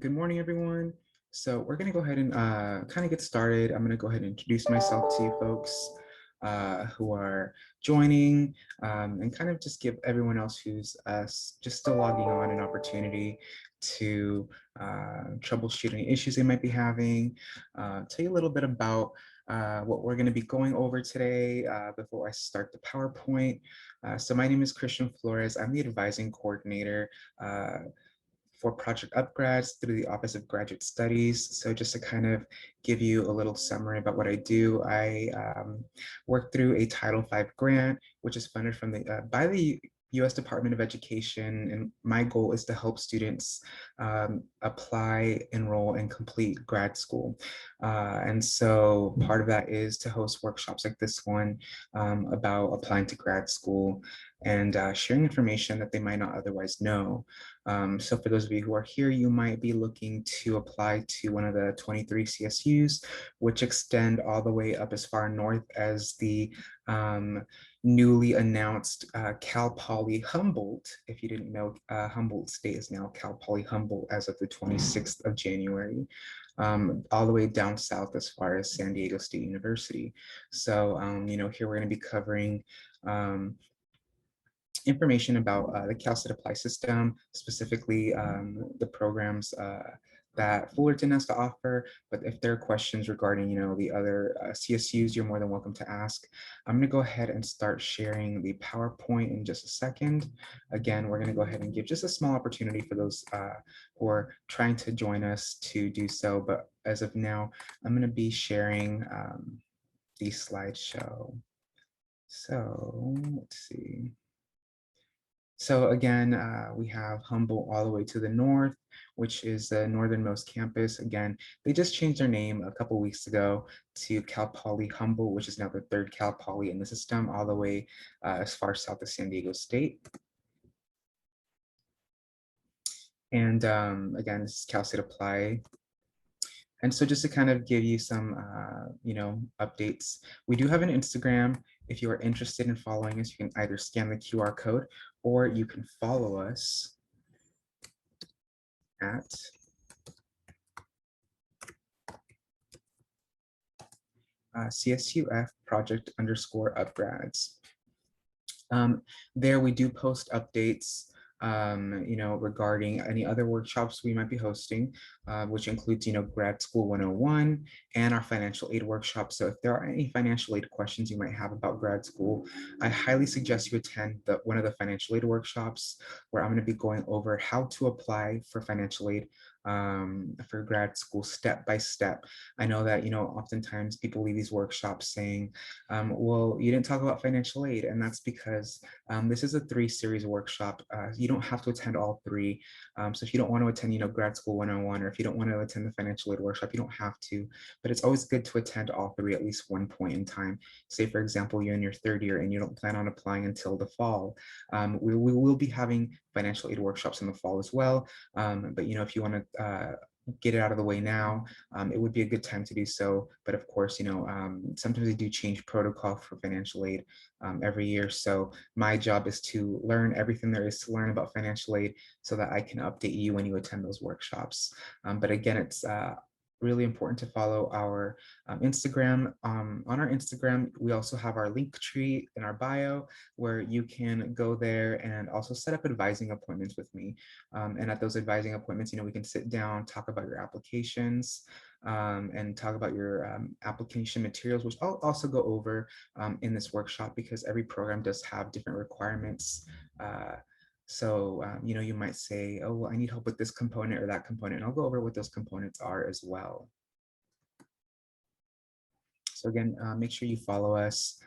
Good morning, everyone. So we're going to go ahead and kind of get started. I'm going to go ahead and introduce myself to you folks who are joining and kind of just give everyone else who's just still logging on an opportunity to troubleshoot any issues they might be having, tell you a little bit about what we're going to be going over today before I start the PowerPoint. So my name is Christian Flores. I'm the advising coordinator for Project Upgrads through the Office of Graduate Studies. So just to kind of give you a little summary about what I do, I work through a Title V grant, which is funded from by the U.S. Department of Education, and my goal is to help students apply, enroll, and complete grad school. And so part of that is to host workshops like this one about applying to grad school and sharing information that they might not otherwise know. So for those of you who are here, you might be looking to apply to one of the 23 CSUs, which extend all the way up as far north as the newly announced Cal Poly Humboldt. If you didn't know, Humboldt State is now Cal Poly Humboldt as of the 26th of January. All the way down south as far as San Diego State University. So, here we're going to be covering information about the CalState Apply system, specifically the programs that Fullerton has to offer. But if there are questions regarding, the other CSUs, you're more than welcome to ask. I'm going to go ahead and start sharing the PowerPoint in just a second. Again, we're going to go ahead and give just a small opportunity for those who are trying to join us to do so. But as of now, I'm going to be sharing the slideshow. So let's see. So again, we have Humboldt all the way to the north, which is the northernmost campus. Again, they just changed their name a couple weeks ago to Cal Poly Humboldt, which is now the third Cal Poly in the system, all the way as far south as San Diego State. And again, this is CalState Apply. And so just to kind of give you some, updates, we do have an Instagram. If you are interested in following us, you can either scan the QR code or you can follow us at CSUF project_upgrads. There we do post updates regarding any other workshops we might be hosting, which includes, Grad School 101 and our financial aid workshop. So if there are any financial aid questions you might have about grad school, I highly suggest you attend one of the financial aid workshops where I'm going to be going over how to apply for financial aid for grad school step by step. I know that, oftentimes people leave these workshops saying, well, you didn't talk about financial aid, and that's because this is a 3-series workshop. You don't have to attend all 3. So if you don't want to attend, Grad School 101, or if you don't want to attend the financial aid workshop, you don't have to, but it's always good to attend all 3 at least one point in time. Say, for example, you're in your 3rd year and you don't plan on applying until the fall. We will be having financial aid workshops in the fall as well. But, if you want to get it out of the way now, it would be a good time to do so. But of course, sometimes they do change protocol for financial aid every year. So my job is to learn everything there is to learn about financial aid so that I can update you when you attend those workshops. But again, it's really important to follow our Instagram. On our Instagram, we also have our link tree in our bio where you can go there and also set up advising appointments with me. And at those advising appointments, we can sit down, talk about your applications, and talk about your application materials, which I'll also go over in this workshop because every program does have different requirements. So, you might say, oh, well, I need help with this component or that component. And I'll go over what those components are as well. So again, make sure you follow us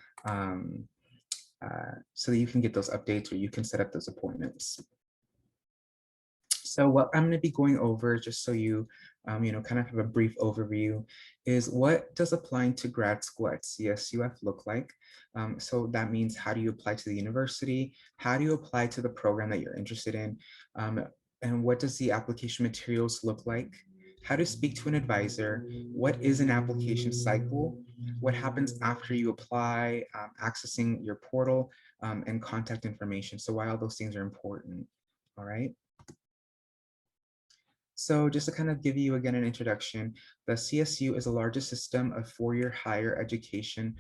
so that you can get those updates or you can set up those appointments. So what I'm going to be going over, just so you, kind of have a brief overview, is what does applying to grad school at CSUF look like? So that means, how do you apply to the university? How do you apply to the program that you're interested in? And what does the application materials look like? How to speak to an advisor? What is an application cycle? What happens after you apply, accessing your portal, and contact information? So why all those things are important, all right? So just to kind of give you again an introduction, the CSU is the largest system of four-year higher education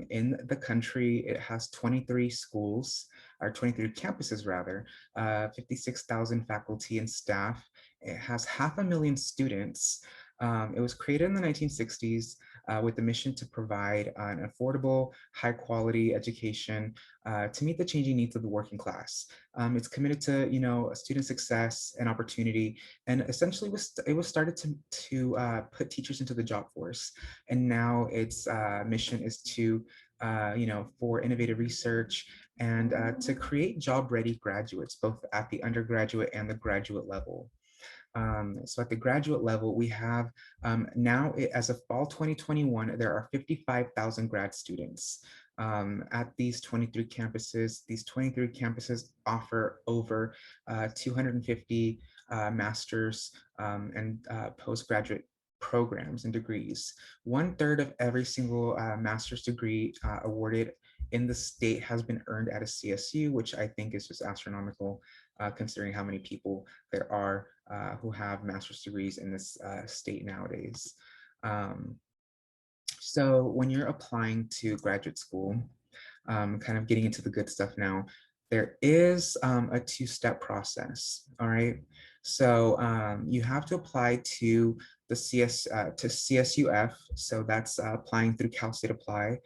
in the country. It has 23 schools, or 23 campuses rather, 56,000 faculty and staff. It has 500,000 students. It was created in the 1960s with the mission to provide an affordable, high quality education to meet the changing needs of the working class. It's committed to, student success and opportunity, and essentially it was started to put teachers into the job force. And now its mission is to, for innovative research and to create job-ready graduates, both at the undergraduate and the graduate level. So at the graduate level, we have as of fall 2021, there are 55,000 grad students at these 23 campuses. These 23 campuses offer over 250 master's and postgraduate programs and degrees. 1/3 of every single master's degree awarded in the state has been earned at a CSU, which I think is just astronomical considering how many people there are who have master's degrees in this state nowadays. So when you're applying to graduate school, kind of getting into the good stuff now, there is a two-step process, all right? So you have to apply to the to CSUF, so that's applying through Cal State Apply,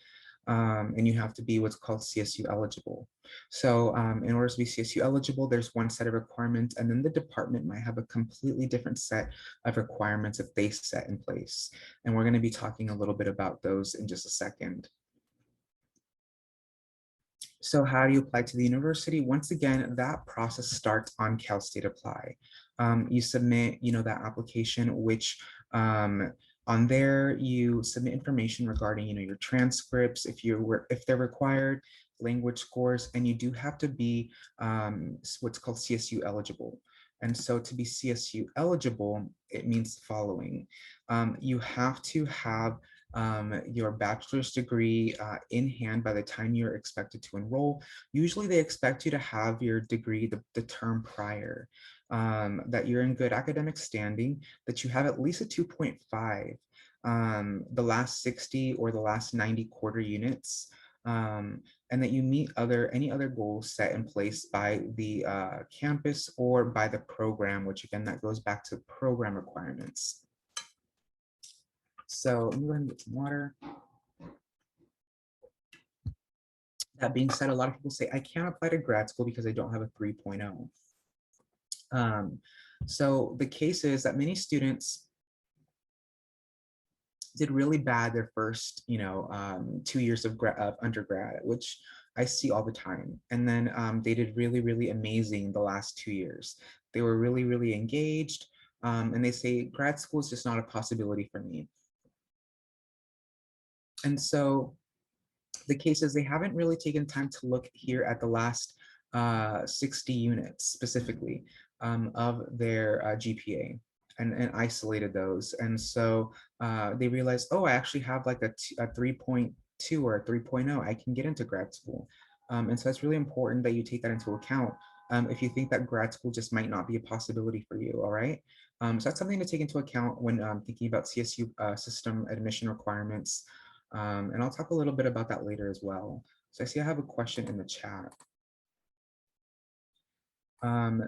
and you have to be what's called CSU eligible. So in order to be CSU eligible, there's one set of requirements, and then the department might have a completely different set of requirements that they set in place. And we're going to be talking a little bit about those in just a second. So how do you apply to the university? Once again, that process starts on Cal State Apply. You submit, that application, which on there you submit information regarding, your transcripts, if they're required, language scores, and you do have to be what's called CSU eligible. And so to be CSU eligible, it means the following. You have to have your bachelor's degree in hand by the time you're expected to enroll. Usually they expect you to have your degree the term prior, that you're in good academic standing, that you have at least a 2.5, the last 60 or the last 90 quarter units, and that you meet any other goals set in place by the campus or by the program, which again, that goes back to program requirements. So let me go ahead and get some water. That being said, a lot of people say, I can't apply to grad school because I don't have a 3.0. So the case is that many students did really bad their first, 2 years of undergrad, which I see all the time. And then they did really, really amazing the last 2 years. They were really, really engaged. And they say, grad school is just not a possibility for me. And so the case is they haven't really taken time to look here at the last 60 units specifically of their GPA and isolated those. And so they realized, oh, I actually have like a 3.2 or a 3.0, I can get into grad school. And so it's really important that you take that into account if you think that grad school just might not be a possibility for you, all right? So that's something to take into account when thinking about CSU system admission requirements. And I'll talk a little bit about that later as well. So I see I have a question in the chat.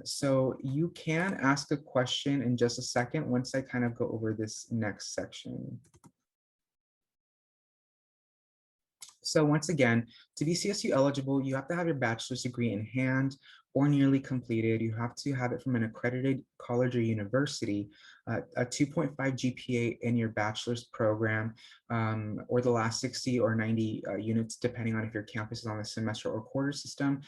So you can ask a question in just a second once I kind of go over this next section. So once again, to be CSU eligible, you have to have your bachelor's degree in hand or nearly completed. You have to have it from an accredited college or university, a 2.5 GPA in your bachelor's program, or the last 60 or 90 units, depending on if your campus is on the semester or quarter system,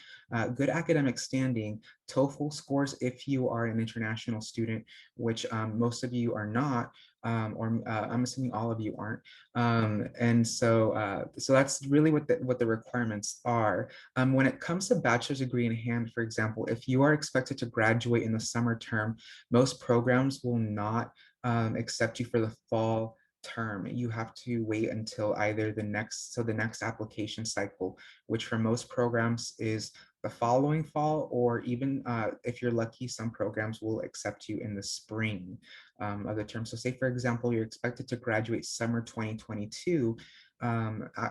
good academic standing, TOEFL scores if you are an international student, which most of you are not, or I'm assuming all of you aren't. And so that's really what the requirements are. When it comes to bachelor's degree in hand, for example, if you are expected to graduate in the summer term, most programs will not accept you for the fall term. You have to wait until either the next application cycle, which for most programs is the following fall, or even if you're lucky, some programs will accept you in the spring of the term. So say, for example, you're expected to graduate summer 2022,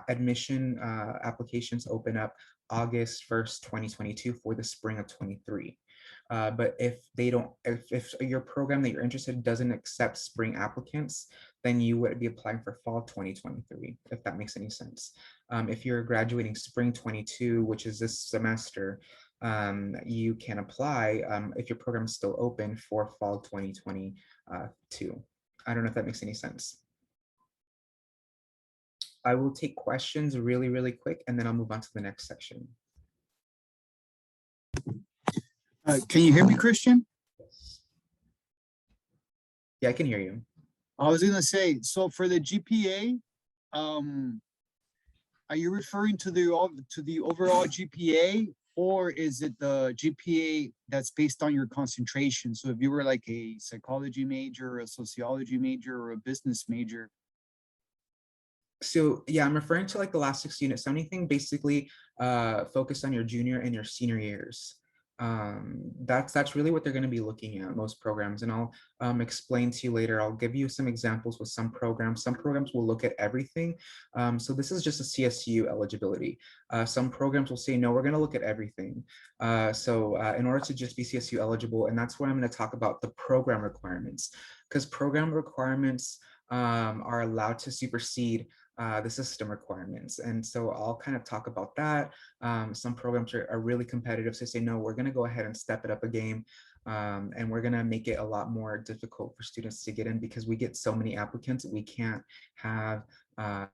admission applications open up August 1st, 2022 for the spring of 23. But if they don't, if your program that you're interested in doesn't accept spring applicants, then you would be applying for fall 2023, if that makes any sense. If you're graduating spring 22, which is this semester, you can apply if your program is still open for fall 2022. I don't know if that makes any sense. I will take questions really, really quick, and then I'll move on to the next section. Can you hear me, Christian? Yes. Yeah, I can hear you. I was gonna say, so for the GPA, are you referring to the overall GPA, or is it the GPA that's based on your concentration? So if you were like a psychology major, a sociology major, or a business major. So yeah, I'm referring to like the last 6 units. So anything basically focused on your junior and your senior years. That's really what they're going to be looking at, most programs, and I'll explain to you later. I'll give you some examples with some programs. Some programs will look at everything. So this is just a CSU eligibility. Some programs will say, no, we're going to look at everything. In order to just be CSU eligible, and that's where I'm going to talk about the program requirements, because program requirements are allowed to supersede the system requirements. And so I'll kind of talk about that. Some programs are really competitive, so say, no, we're going to go ahead and step it up a game. And we're going to make it a lot more difficult for students to get in, because we get so many applicants. We can't have our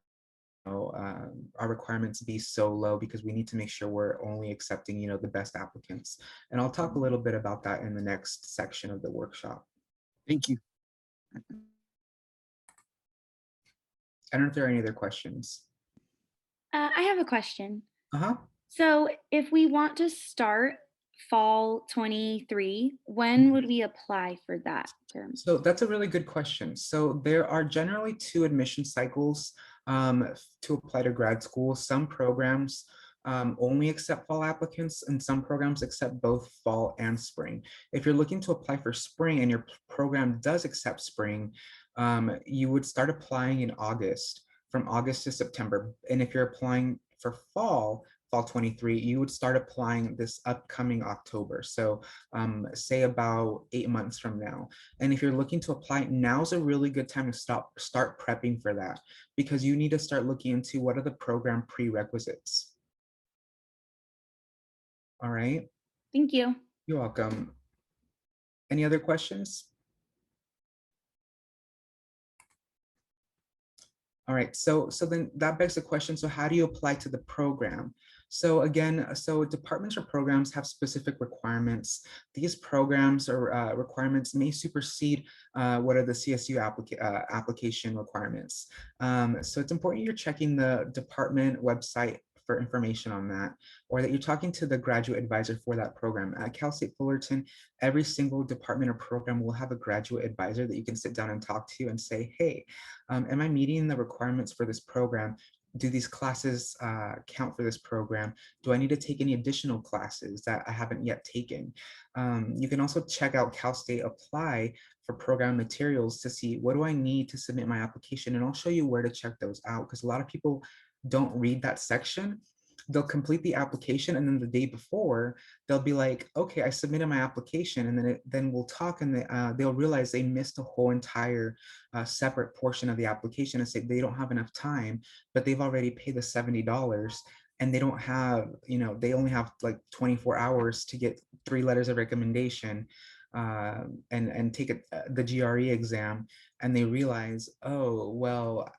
requirements be so low, because we need to make sure we're only accepting, the best applicants. And I'll talk a little bit about that in the next section of the workshop. Thank you. I don't know if there are any other questions. I have a question. Uh-huh. So if we want to start fall 23, when would we apply for that term? So that's a really good question. So there are generally 2 admission cycles to apply to grad school. Some programs only accept fall applicants, and some programs accept both fall and spring. If you're looking to apply for spring and your program does accept spring, you would start applying in August, from August to September. And if you're applying for fall 23, you would start applying this upcoming October. So say about 8 months from now. And if you're looking to apply, now's a really good time to start prepping for that, because you need to start looking into what are the program prerequisites. All right. Thank you. You're welcome. Any other questions? All right, so then that begs the question, so how do you apply to the program? So again, departments or programs have specific requirements. These programs or requirements may supersede what are the CSU application requirements. So it's important you're checking the department website for information on that, or that you're talking to the graduate advisor for that program. At Cal State Fullerton, every single department or program will have a graduate advisor that you can sit down and talk to and say, hey, am I meeting the requirements for this program? Do these classes count for this program? Do I need to take any additional classes that I haven't yet taken? You can also check out Cal State Apply for program materials to see, what do I need to submit my application? And I'll show you where to check those out, because a lot of people don't read that section. They'll complete the application, and then the day before they'll be like, okay, I submitted my application, and then we'll talk, and they'll realize they missed a whole entire separate portion of the application, and say they don't have enough time, but they've already paid the $70, and they don't have, they only have like 24 hours to get 3 letters of recommendation and take the GRE exam, and they realize, oh, well,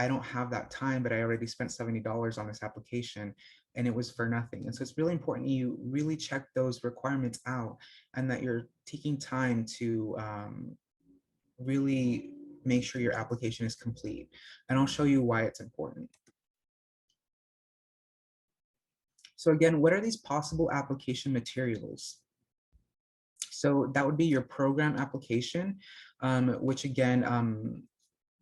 I don't have that time, but I already spent $70 on this application, and it was for nothing. And so it's really important you really check those requirements out, and that you're taking time to really make sure your application is complete. And I'll show you why it's important. So again, what are these possible application materials? So that would be your program application, which again,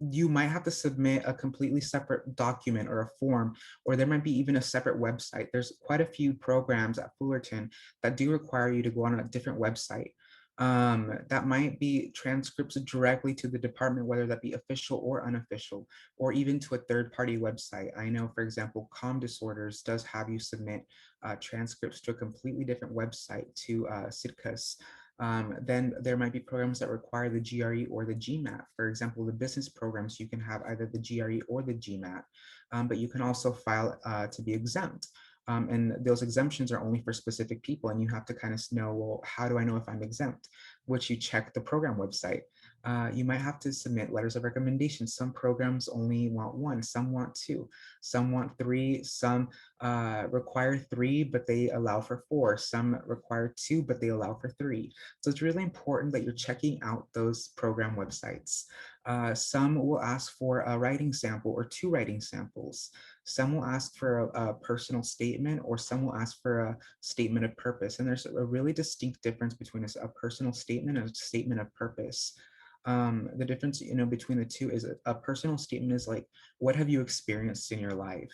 you might have to submit a completely separate document or a form, or there might be even a separate website. There's quite a few programs at Fullerton that do require you to go on a different website. That might be transcripts directly to the department, whether that be official or unofficial, or even to a third-party website. I know, for example, Com Disorders does have you submit transcripts to a completely different website, to CIDCUS. Then there might be programs that require the GRE or the GMAT. For example, the business programs, you can have either the GRE or the GMAT, but you can also file to be exempt. And those exemptions are only for specific people, and you have to kind of know, well, how do I know if I'm exempt? Which you check the program website. You might have to submit letters of recommendation. Some programs only want one, some want two, some want three, some require three, but they allow for four. Some require two, but they allow for three. So it's really important that you're checking out those program websites. Some will ask for a writing sample or two writing samples. Some will ask for a personal statement, or some will ask for a statement of purpose. And there's a really distinct difference between a personal statement and a statement of purpose. The difference, between the two is a personal statement is like, what have you experienced in your life?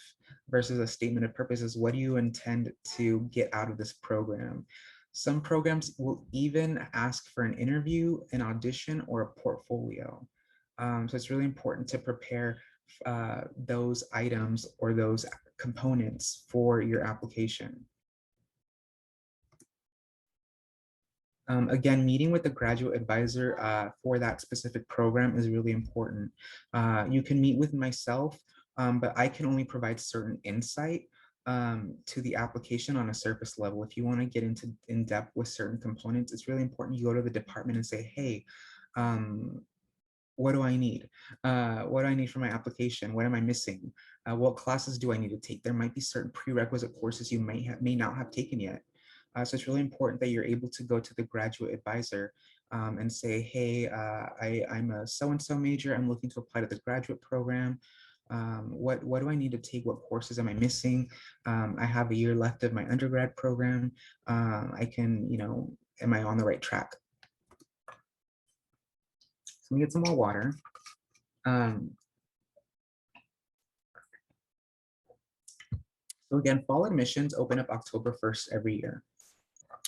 Versus a statement of purpose is, what do you intend to get out of this program? Some programs will even ask for an interview, an audition, or a portfolio. So it's really important to prepare those items or those components for your application. Again, meeting with the graduate advisor for that specific program is really important. You can meet with myself, but I can only provide certain insight to the application on a surface level. If you want to get into in depth with certain components, it's really important you go to the department and say, hey, what do I need? What do I need for my application? What am I missing? What classes do I need to take? There might be certain prerequisite courses you may not have taken yet. So it's really important that you're able to go to the graduate advisor and say, hey, I'm a so-and-so major. I'm looking to apply to the graduate program. What do I need to take? What courses am I missing? I have a year left of my undergrad program. I can, am I on the right track? So let me get some more water. So again, fall admissions open up October 1st every year.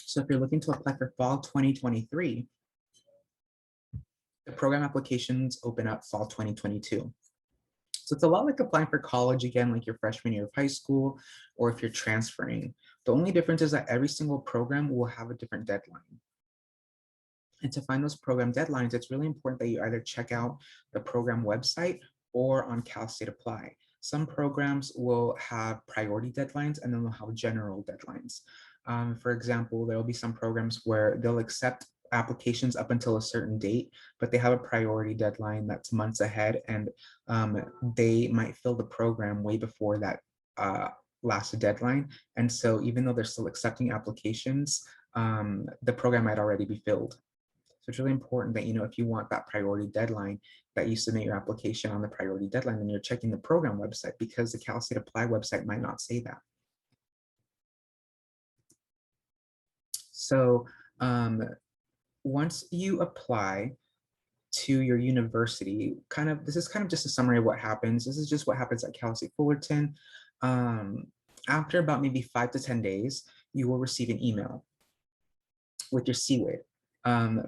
So if you're looking to apply for fall 2023, the program applications open up fall 2022. So it's a lot like applying for college again, like your freshman year of high school, or if you're transferring. The only difference is that every single program will have a different deadline. And to find those program deadlines, it's really important that you either check out the program website or on Cal State Apply. Some programs will have priority deadlines, and then they'll have general deadlines. For example, there will be some programs where they'll accept applications up until a certain date, but they have a priority deadline that's months ahead, and they might fill the program way before that last deadline. And so even though they're still accepting applications, the program might already be filled. So it's really important that, if you want that priority deadline, that you submit your application on the priority deadline, and you're checking the program website, because the Cal State Apply website might not say that. So once you apply to your university, this is kind of just a summary of what happens. This is just what happens at Cal State Fullerton. After about maybe 5 to 10 days, you will receive an email with your CWID.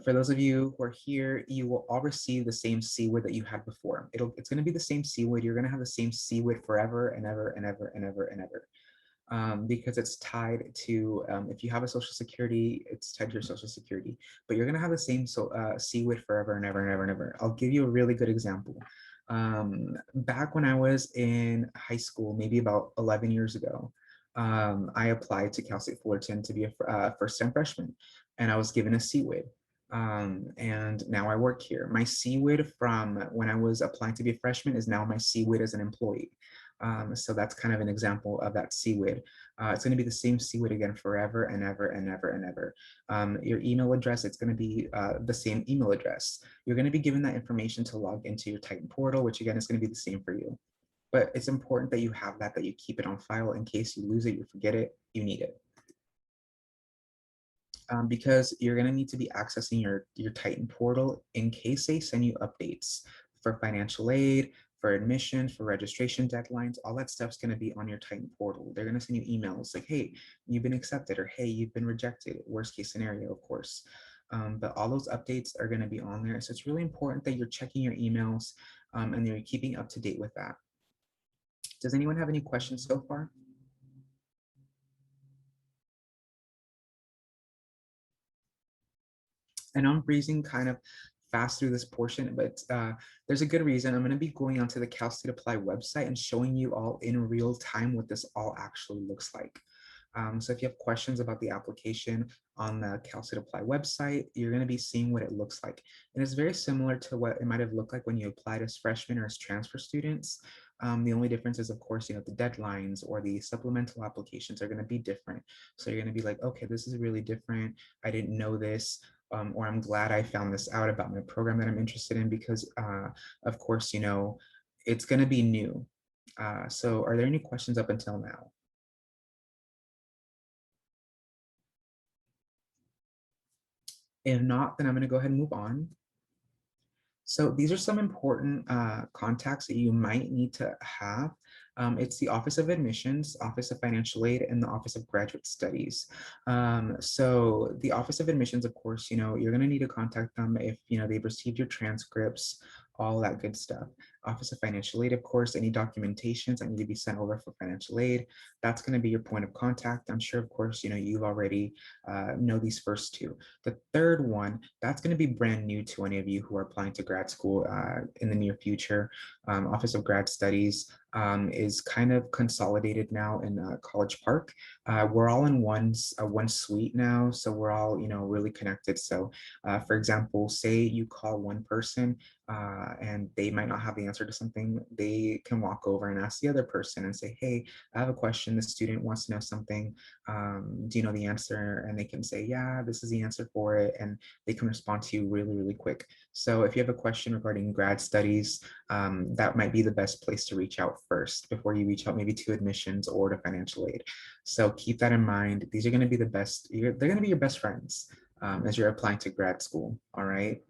For those of you who are here, you will all receive the same CWID that you had before. It's going to be the same CWID. You're going to have the same CWID forever and ever and ever and ever and ever. Because it's tied to, if you have a social security, it's tied to your social security, but you're going to have the same CWID forever and ever and ever and ever. I'll give you a really good example. Back when I was in high school, maybe about 11 years ago, I applied to Cal State Fullerton to be a first-time freshman, and I was given a CWID. And now I work here. My CWID from when I was applying to be a freshman is now my CWID as an employee. So that's kind of an example of that CWID. It's going to be the same CWID again forever and ever and ever and ever. Your email address, it's going to be the same email address. You're going to be given that information to log into your Titan portal, which again is going to be the same for you. But it's important that you have that you keep it on file in case you lose it, you forget it, you need it. Because you're going to need to be accessing your Titan portal in case they send you updates for financial aid, for admission, for registration deadlines, all that stuff's going to be on your Titan portal. They're going to send you emails like, hey, you've been accepted, or hey, you've been rejected, worst case scenario, of course. But all those updates are going to be on there. So it's really important that you're checking your emails and you're keeping up to date with that. Does anyone have any questions so far? And I'm breezing kind of fast through this portion, but there's a good reason. I'm going to be going onto the Cal State Apply website and showing you all in real time what this all actually looks like. So if you have questions about the application on the Cal State Apply website, you're going to be seeing what it looks like. And it's very similar to what it might have looked like when you applied as freshmen or as transfer students. The only difference is, of course, the deadlines or the supplemental applications are going to be different. So you're going to be like, okay, this is really different. I didn't know this. Or I'm glad I found this out about my program that I'm interested in because, of course, it's going to be new. So are there any questions up until now? If not, then I'm going to go ahead and move on. So these are some important contacts that you might need to have. It's the Office of Admissions, Office of Financial Aid, and the Office of Graduate Studies. So the Office of Admissions, of course, you're going to need to contact them if, they've received your transcripts, all that good stuff. Office of Financial Aid, of course, any documentations that need to be sent over for financial aid, that's going to be your point of contact. I'm sure, of course, you've already know these first two. The third one, that's going to be brand new to any of you who are applying to grad school in the near future. Office of Grad Studies is kind of consolidated now in College Park. We're all in one suite now, so we're all really connected. So for example, say you call one person and they might not have the answer to something, they can walk over and ask the other person and say, hey, I have a question. The student wants to know something. Do you know the answer? And they can say, yeah, this is the answer for it. And they can respond to you really, really quick. So if you have a question regarding grad studies, that might be the best place to reach out first before you reach out maybe to admissions or to financial aid. So keep that in mind. These are going to be the best, they're going to be your best friends as you're applying to grad school. All right.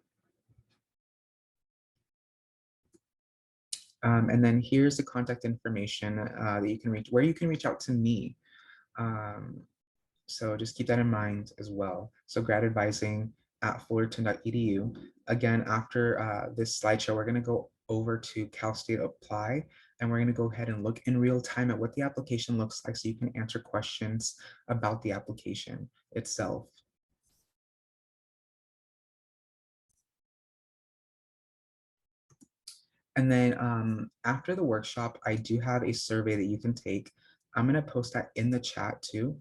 And then here's the contact information that you can reach, where you can reach out to me. So just keep that in mind as well. So gradadvising@fullerton.edu. Again, after this slideshow, we're going to go over to Cal State Apply, and we're going to go ahead and look in real time at what the application looks like so you can answer questions about the application itself. And then after the workshop, I do have a survey that you can take. I'm going to post that in the chat too.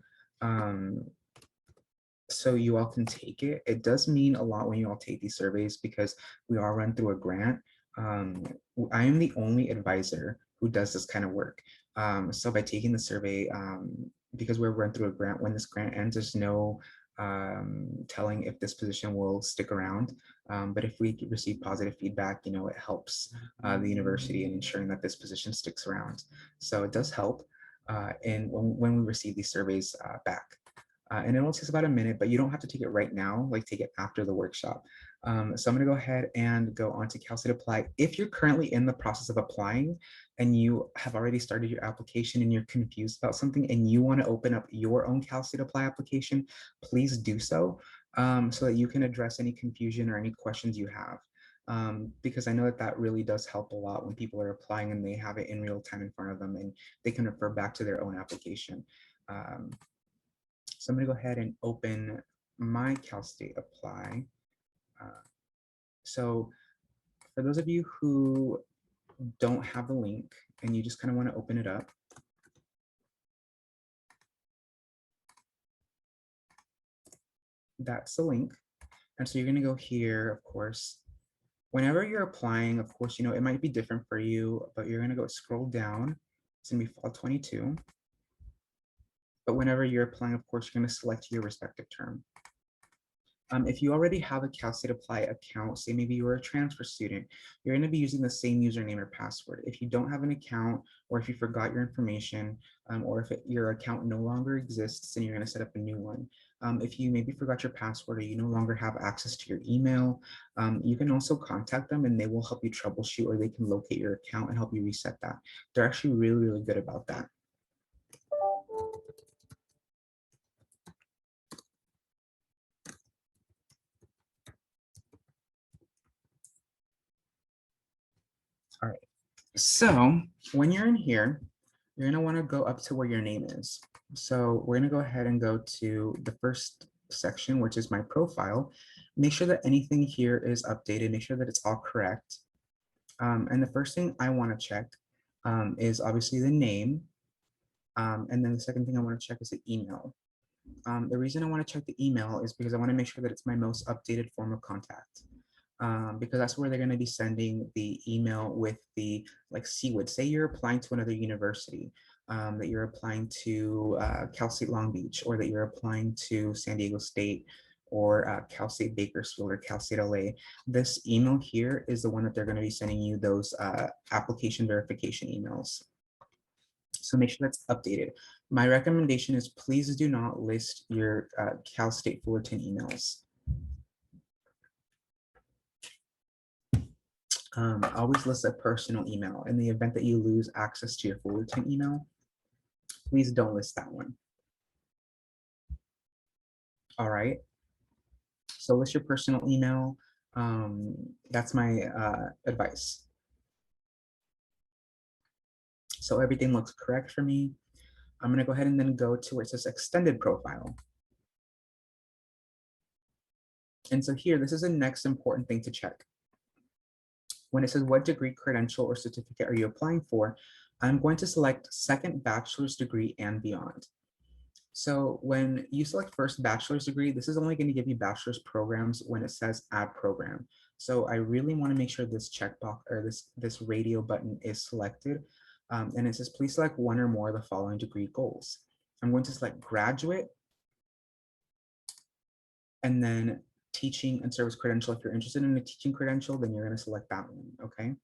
So you all can take it. It does mean a lot when you all take these surveys because we are run through a grant. I am the only advisor who does this kind of work. So by taking the survey, because we're run through a grant, when this grant ends, there's no telling if this position will stick around. But if we receive positive feedback, it helps the university in ensuring that this position sticks around. So it does help and when we receive these surveys back. And it only takes about a minute, but you don't have to take it right now, like take it after the workshop. So I'm gonna go ahead and go on to Cal State Apply. If you're currently in the process of applying and you have already started your application and you're confused about something and you wanna open up your own Cal State Apply application, please do so, so that you can address any confusion or any questions you have. Because I know that really does help a lot when people are applying and they have it in real time in front of them and they can refer back to their own application. So I'm going to go ahead and open my Cal State Apply. So for those of you who don't have the link and you just kind of want to open it up, that's the link. And so you're going to go here, of course. Whenever you're applying, of course, it might be different for you, but you're going to go scroll down. It's going to be fall 22. But whenever you're applying, of course, you're going to select your respective term. If you already have a Cal State Apply account, say maybe you're a transfer student, you're going to be using the same username or password. If you don't have an account, or if you forgot your information, or if your account no longer exists, then you're going to set up a new one. If you maybe forgot your password or you no longer have access to your email, you can also contact them and they will help you troubleshoot, or they can locate your account and help you reset that. They're actually really, really good about that. All right, so when you're in here, you're gonna wanna go up to where your name is. So we're gonna go ahead and go to the first section, which is my profile. Make sure that anything here is updated, make sure that it's all correct. And the first thing I wanna check is obviously the name. And then the second thing I wanna check is the email. The reason I want to check the email is because I want to make sure that it's my most updated form of contact. Because that's where they're going to be sending the email with the, like CWID. Say you're applying to another university, that you're applying to Cal State Long Beach, or that you're applying to San Diego State, or Cal State Bakersfield, or Cal State LA. This email here is the one that they're going to be sending you those application verification emails. So make sure that's updated. My recommendation is please do not list your Cal State Fullerton emails. Always list a personal email. In the event that you lose access to your Fullerton email, please don't list that one. All right. So list your personal email. That's my advice. So everything looks correct for me. I'm going to go ahead and then go to where it says extended profile. And so here, this is the next important thing to check. When it says what degree, credential, or certificate are you applying for, I'm going to select second bachelor's degree and beyond. So when you select first bachelor's degree, this is only going to give you bachelor's programs when it says add program. So I really want to make sure this checkbox, or this radio button, is selected. And it says, please select one or more of the following degree goals. I'm going to select graduate, and then teaching and service credential. If you're interested in a teaching credential, then you're going to select that one, okay?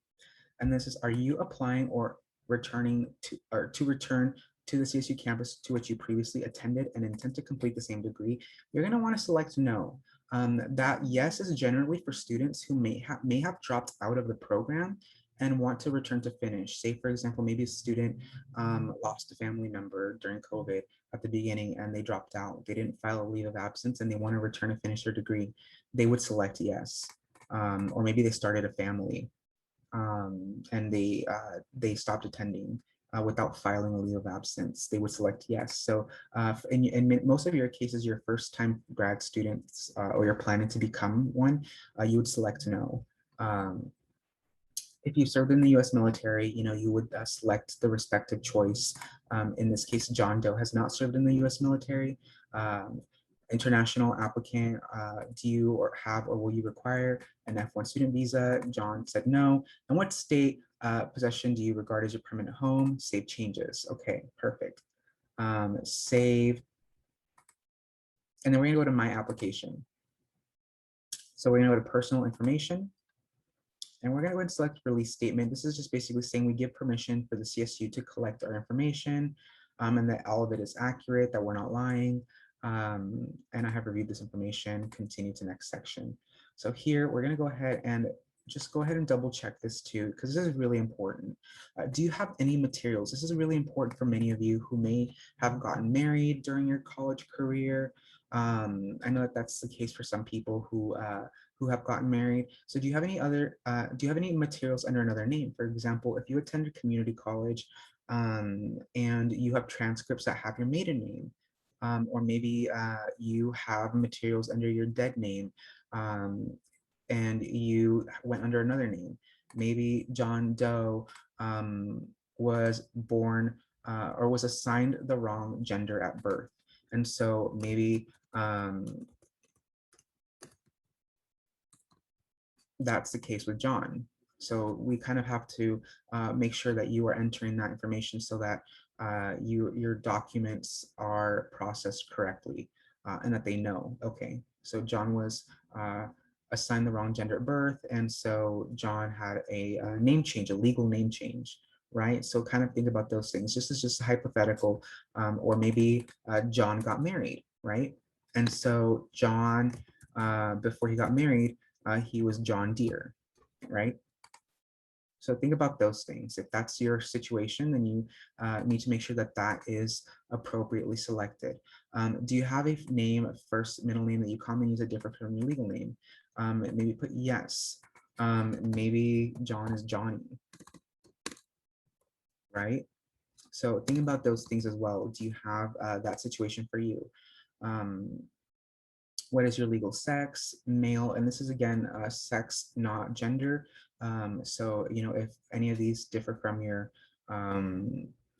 And this is, are you applying or returning to, or to return to the CSU campus to which you previously attended and intend to complete the same degree? You're going to want to select no. That yes is generally for students who may have dropped out of the program and want to return to finish. Say, for example, maybe a student lost a family member during COVID at the beginning and they dropped out. They didn't file a leave of absence and they want to return to finish their degree. They would select yes. Or maybe they started a family and they stopped attending without filing a leave of absence. They would select yes. So in most of your cases, your first time grad students or you're planning to become one, you would select no. If you served in the U.S. military, you would select the respective choice. In this case, John Doe has not served in the U.S. military. International applicant, do you or have or will you require an F1 student visa? John said no. And what state possession do you regard as your permanent home? Save changes. Okay, perfect. Save. And then we're gonna go to my application. So we're gonna go to personal information. And we're going to go and select release statement. This is just basically saying we give permission for the CSU to collect our information and that all of it is accurate, that we're not lying. And I have reviewed this information. Continue to next section. So here we're going to go ahead and just go ahead and double check this too, because this is really important. Do you have any materials? This is really important for many of you who may have gotten married during your college career. I know that that's the case for some people who have gotten married. So do you have any other, do you have any materials under another name? For example, if you attended community college and you have transcripts that have your maiden name, or maybe you have materials under your dead name and you went under another name. Maybe John Doe was born or was assigned the wrong gender at birth. And so maybe that's the case with John. So we kind of have to make sure that you are entering that information so that your documents are processed correctly and that they know, okay, so John was assigned the wrong gender at birth, and so John had a name change, a legal name change, right? So kind of think about those things. This is just hypothetical, or maybe John got married, right? And so John, before he got married, he was John Deere, right? So think about those things. If that's your situation, then you need to make sure that that is appropriately selected. Do you have a name, a first, middle name that you commonly use that differ from your legal name? Maybe put yes. Maybe John is Johnny, right? So think about those things as well. Do you have that situation for you? What is your legal sex? Male, and this is again sex, not gender. So if any of these differ from your,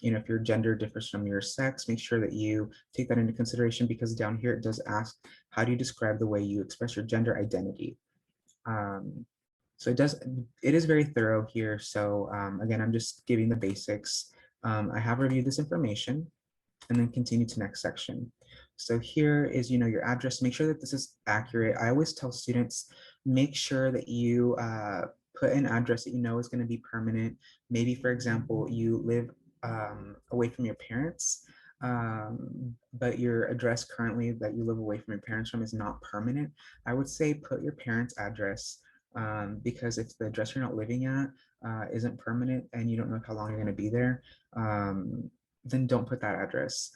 if your gender differs from your sex, make sure that you take that into consideration, because down here it does ask, how do you describe the way you express your gender identity? So it is very thorough here. So again, I'm just giving the basics. I have reviewed this information, and then continue to next section. So here is, your address. Make sure that this is accurate. I always tell students, make sure that you put an address that you know is going to be permanent. Maybe, for example, you live away from your parents, but your address currently that you live away from your parents from is not permanent. I would say put your parents' address, because if the address you're not living at isn't permanent and you don't know how long you're going to be there, then don't put that address.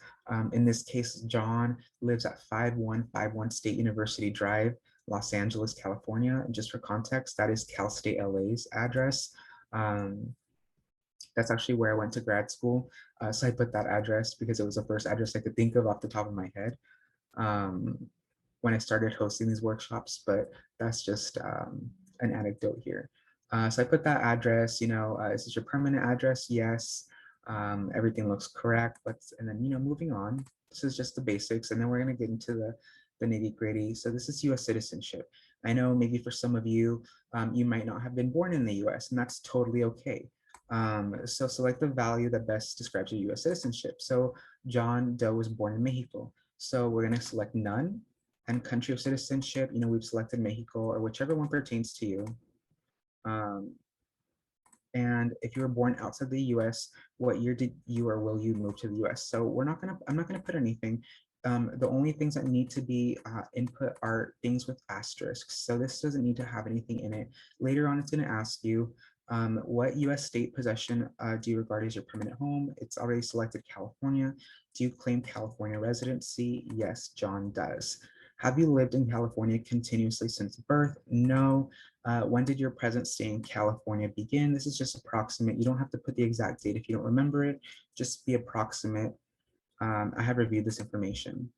In this case, John lives at 5151 State University Drive, Los Angeles, California. And just for context, that is Cal State LA's address. That's actually where I went to grad school. So I put that address because it was the first address I could think of off the top of my head when I started hosting these workshops, but that's just an anecdote here. So I put that address, is this your permanent address? Yes. Everything looks correct. And then, moving on, this is just the basics. And then we're going to get into the nitty gritty. So this is US citizenship. I know maybe for some of you, you might not have been born in the US, and that's totally okay. So select the value that best describes your US citizenship. So John Doe was born in Mexico. So we're going to select none. And country of citizenship, we've selected Mexico, or whichever one pertains to you. And if you were born outside the US, what year did you or will you move to the US? So I'm not gonna put anything. The only things that need to be input are things with asterisks. So this doesn't need to have anything in it. Later on, it's gonna ask you, what US state possession do you regard as your permanent home? It's already selected California. Do you claim California residency? Yes, John does. Have you lived in California continuously since birth? No. When did your present stay in California begin? This is just approximate. You don't have to put the exact date if you don't remember it. Just be approximate. I have reviewed this information.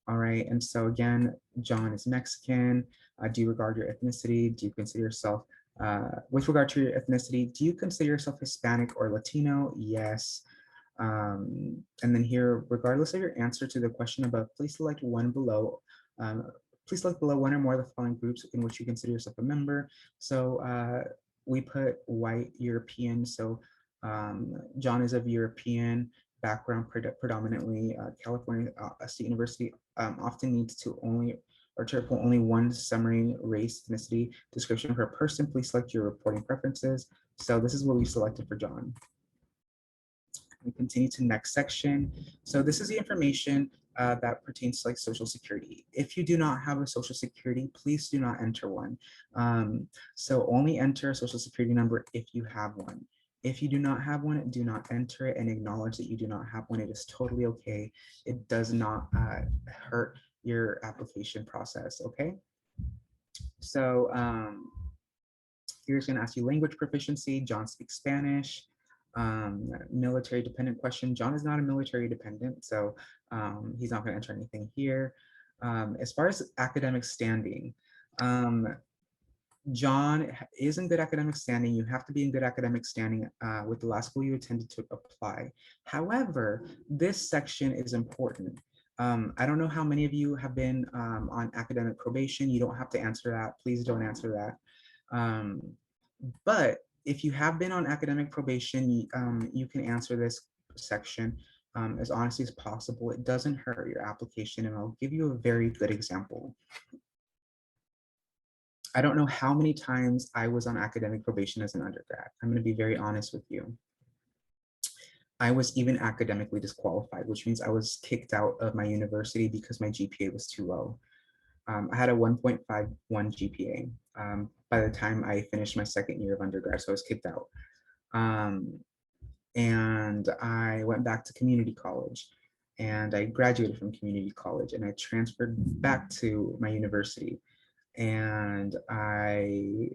All right, and so again, John is Mexican. Do you regard your ethnicity? Do you consider yourself, with regard to your ethnicity, do you consider yourself Hispanic or Latino? Yes. And then here, regardless of your answer to the question above, please select one below. Please select below one or more of the following groups in which you consider yourself a member. So we put white European. So John is of European background, predominantly. California State University often needs to pull only one summary race ethnicity description per person. Please select your reporting preferences. So this is what we selected for John. We continue to next section. So this is the information that pertains to Social Security. If you do not have a Social Security, please do not enter one. So only enter a Social Security number if you have one. If you do not have one, do not enter it and acknowledge that you do not have one. It is totally okay. It does not hurt your application process, okay? So here's gonna ask you language proficiency. John speaks Spanish. Military dependent question. John is not a military dependent, so he's not going to enter anything here. As far as academic standing, John is in good academic standing. You have to be in good academic standing with the last school you attended to apply. However, this section is important. I don't know how many of you have been on academic probation. You don't have to answer that. Please don't answer that. But if you have been on academic probation, you can answer this section as honestly as possible. It doesn't hurt your application, and I'll give you a very good example. I don't know how many times I was on academic probation as an undergrad. I'm going to be very honest with you. I was even academically disqualified, which means I was kicked out of my university because my GPA was too low. I had a 1.51 GPA by the time I finished my second year of undergrad, so I was kicked out. And I went back to community college, and I graduated from community college, and I transferred back to my university, and I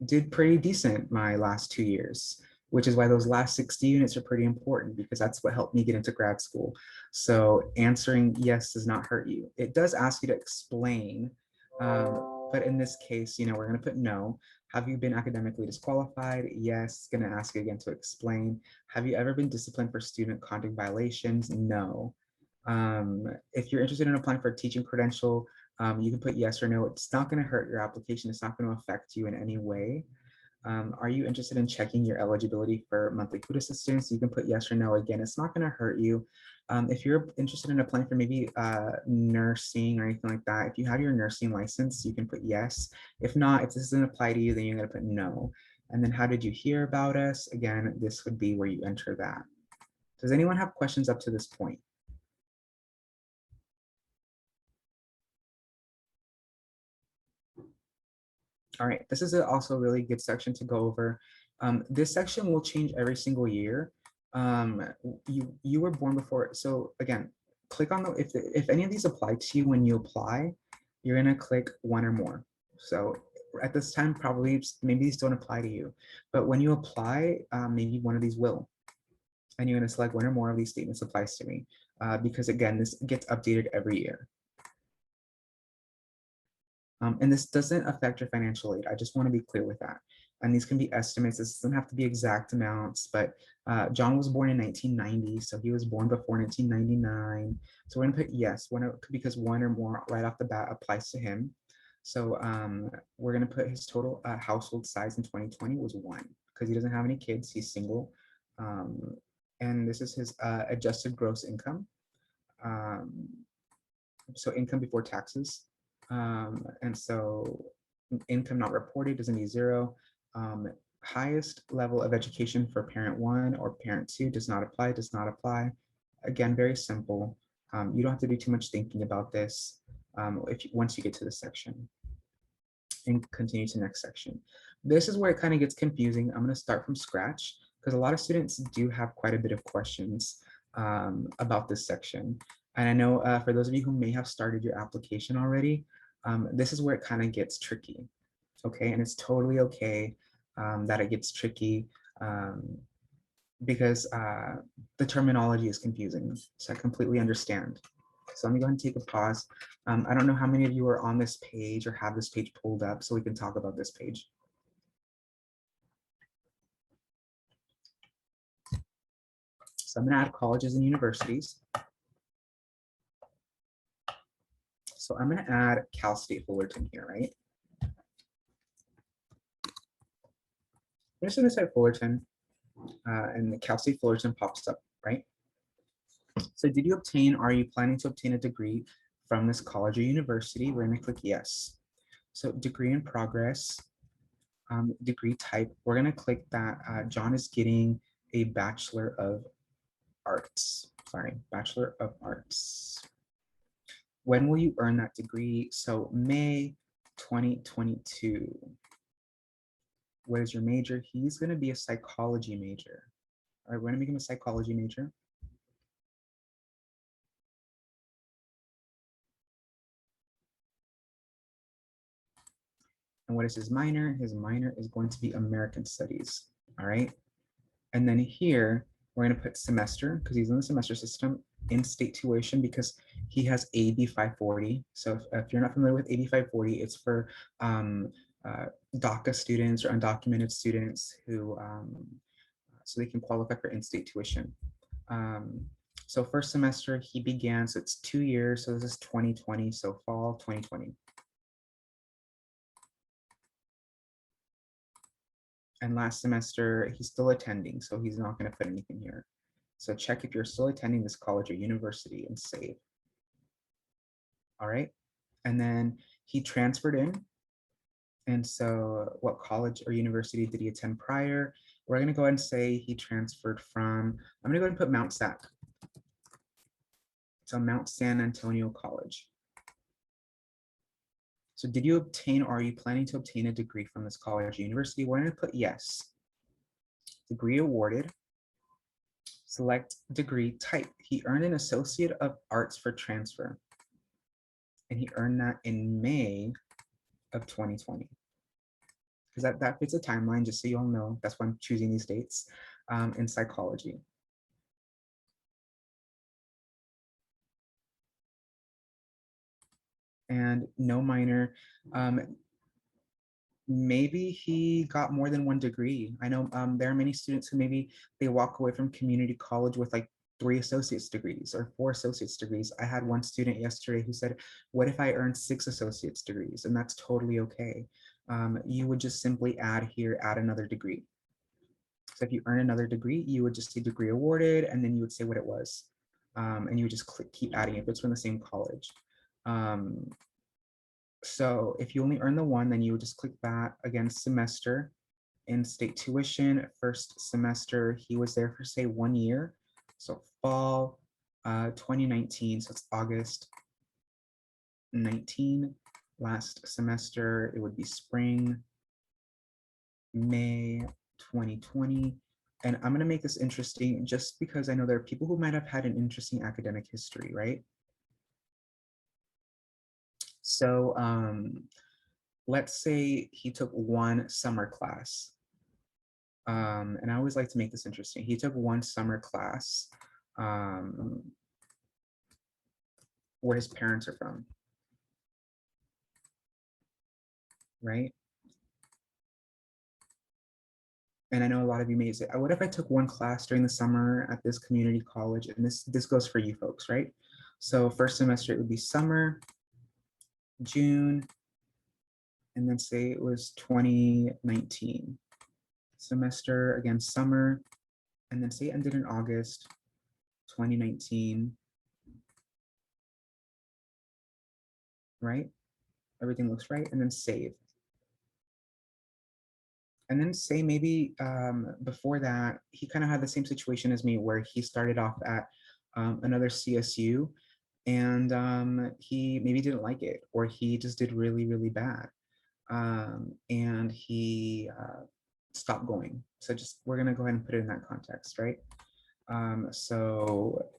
did pretty decent my last 2 years, which is why those last 60 units are pretty important, because that's what helped me get into grad school. So answering yes does not hurt you. It does ask you to explain, but in this case, we're going to put no. Have you been academically disqualified? Yes. It's going to ask you again to explain. Have you ever been disciplined for student conduct violations? No. If you're interested in applying for a teaching credential, you can put yes or no. It's not going to hurt your application. It's not going to affect you in any way. Are you interested in checking your eligibility for monthly food assistance? You can put yes or no. Again, it's not going to hurt you. If you're interested in applying for maybe nursing or anything like that, if you have your nursing license, you can put yes. If not, if this doesn't apply to you, then you're going to put no. And then how did you hear about us? Again, this would be where you enter that. Does anyone have questions up to this point? All right, this is also a really good section to go over. This section will change every single year. You were born before, so again, click on if any of these apply to you when you apply, you're gonna click one or more. So at this time, probably maybe these don't apply to you, but when you apply, maybe one of these will, and you're gonna select one or more of these statements applies to me, because again, this gets updated every year. And this doesn't affect your financial aid. I just want to be clear with that. And these can be estimates. This doesn't have to be exact amounts, but John was born in 1990, so he was born before 1999. So we're going to put yes, because one or more right off the bat applies to him. So we're going to put his total household size in 2020 was 1, because he doesn't have any kids. He's single. And this is his adjusted gross income. So income before taxes. And so income not reported doesn't be 0. Highest level of education for parent 1 or parent 2 does not apply. Again, very simple. You don't have to do too much thinking about this once you get to this section. And continue to next section. This is where it kind of gets confusing. I'm going to start from scratch because a lot of students do have quite a bit of questions about this section. And I know for those of you who may have started your application already, this is where it kind of gets tricky. Okay, and it's totally okay that it gets tricky because the terminology is confusing. So I completely understand. So let me go ahead and take a pause. I don't know how many of you are on this page or have this page pulled up so we can talk about this page. So I'm going to add colleges and universities. So I'm going to add Cal State Fullerton here, right? I'm just going to type Fullerton and the Cal State Fullerton pops up, right? So did you obtain, are you planning to obtain a degree from this college or university? We're going to click yes. So degree in progress, degree type, we're going to click that John is getting a Bachelor of Arts. Sorry, Bachelor of Arts. When will you earn that degree? So May 2022. What is your major? He's going to be a psychology major. All right, we're going to make him a psychology major. And what is his minor? His minor is going to be American Studies. All right. And then here, we're going to put semester because he's in the semester system, in-state tuition because he has AB 540. So if you're not familiar with AB 540, it's for DACA students or undocumented students who, so they can qualify for in-state tuition. So first semester he began, so it's 2 years. So this is 2020, so fall 2020. And last semester, he's still attending, so he's not going to put anything here. So check if you're still attending this college or university and save. All right. And then he transferred in And so what college or university did he attend prior? We're going to go ahead and say he transferred from, I'm going to go ahead and put Mount SAC. So Mount San Antonio College. So did you obtain or are you planning to obtain a degree from this college or university? We're going to put yes. Degree awarded. Select degree type. He earned an Associate of Arts for transfer. And he earned that in May of 2020. Because that fits a timeline, just so you all know. That's why I'm choosing these dates in psychology. And no minor. Maybe he got more than one degree. I know there are many students who maybe they walk away from community college with like 3 associate's degrees or 4 associate's degrees. I had one student yesterday who said, what if I earned 6 associate's degrees? And that's totally okay. You would just simply add here, add another degree. So if you earn another degree, you would just say degree awarded, and then you would say what it was. And you would just keep adding it if it's from the same college. So if you only earn the one, then you would just click that. Again, semester, in-state tuition, first semester, he was there for say 1 year. So fall 2019, so it's August 19. Last semester, it would be spring, May 2020. And I'm gonna make this interesting just because I know there are people who might have had an interesting academic history, right? So let's say he took one summer class. And I always like to make this interesting. He took one summer class where his parents are from, right? And I know a lot of you may say, what if I took one class during the summer at this community college? And this goes for you folks, right? So first semester, it would be summer, June, and then say it was 2019. Semester, again, summer, and then say it ended in August 2019, right? Everything looks right, and then save. And then say maybe before that, he kind of had the same situation as me where he started off at another CSU and he maybe didn't like it, or he just did really, really bad. And he stopped going. So just, we're gonna go ahead and put it in that context, right? So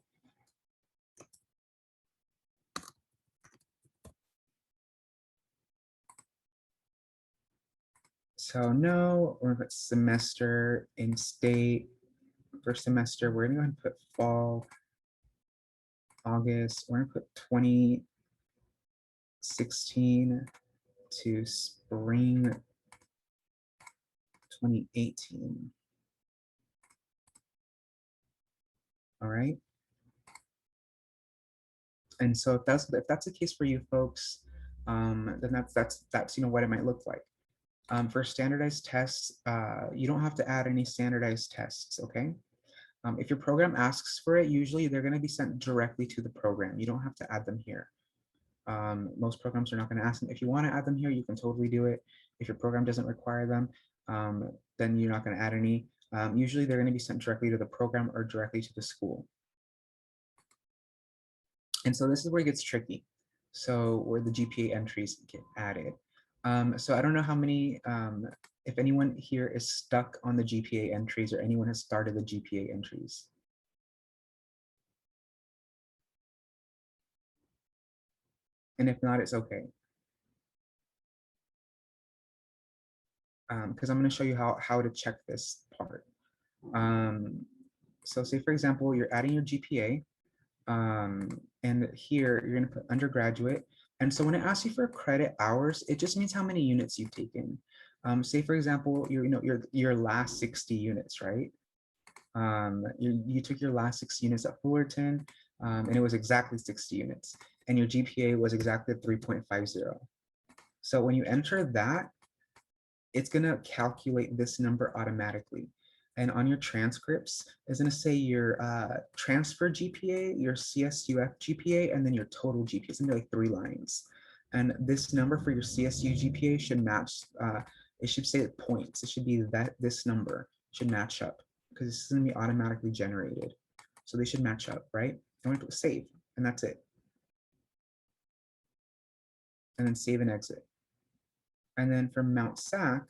no, we're gonna put semester in state. First semester, we're gonna go ahead and put fall, August. We're gonna put 2016 to spring 2018. All right. And so if that's the case for you folks, then that's what it might look like. For standardized tests, you don't have to add any standardized tests, okay? If your program asks for it, usually they're gonna be sent directly to the program. You don't have to add them here. Most programs are not gonna ask them. If you wanna add them here, you can totally do it. If your program doesn't require them, then you're not gonna add any. Usually they're gonna be sent directly to the program or directly to the school. And so this is where it gets tricky. So where the GPA entries get added. So I don't know how many, if anyone here is stuck on the GPA entries or anyone has started the GPA entries. And if not, it's okay. Because I'm going to show you how to check this part. So say, for example, you're adding your GPA. And here you're going to put undergraduate. And so when it asks you for credit hours, it just means how many units you've taken. Say, for example, your last 60 units, right? You took your last 6 units at Fullerton, and it was exactly 60 units. And your GPA was exactly 3.50. So when you enter that, it's going to calculate this number automatically. And on your transcripts, it's going to say your transfer GPA, your CSUF GPA, and then your total GPA. It's going to be like 3 lines. And this number for your CSU GPA should match, it should say points. It should be that this number should match up because this is gonna be automatically generated. So they should match up, right? And we have to save, and that's it. And then save and exit. And then for Mount SAC,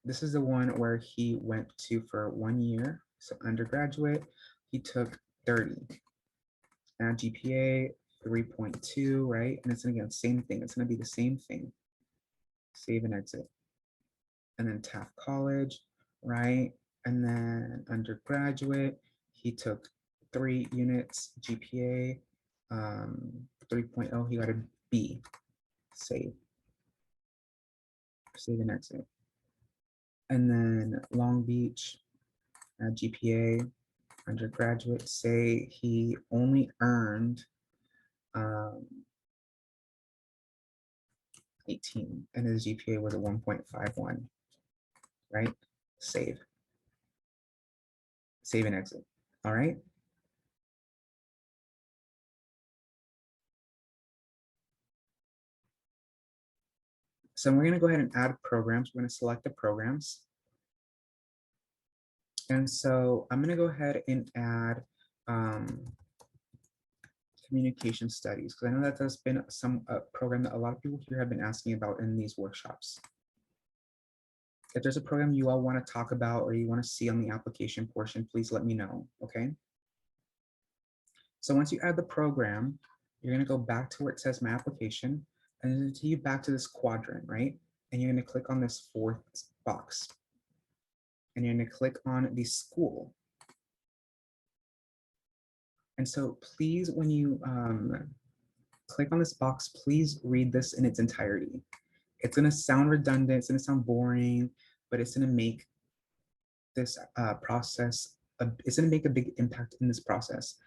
this is the one where he went to for 1 year. So undergraduate, he took 30. Add GPA 3.2, right? And it's again, same thing. It's gonna be the same thing. Save and exit. And then Taft College, right? And then undergraduate, he took 3 units, GPA 3.0, he got a B. Save. Save and exit. And then Long Beach, GPA, undergraduate, say he only earned 18 and his GPA was a 1.51, right? Save. Save and exit, all right? So we're gonna go ahead and add programs. We're gonna select the programs. And so I'm gonna go ahead and add communication studies, because I know that there's been some program that a lot of people here have been asking about in these workshops. If there's a program you all want to talk about or you want to see on the application portion, please let me know, okay? So once you add the program, you're gonna go back to where it says my application, and then you back to this quadrant, right? And you're gonna click on this 4th box. And you're gonna click on the school. And so please, when you click on this box, please read this in its entirety. It's gonna sound redundant, it's gonna sound boring, but it's gonna make this process, it's gonna make a big impact in this process.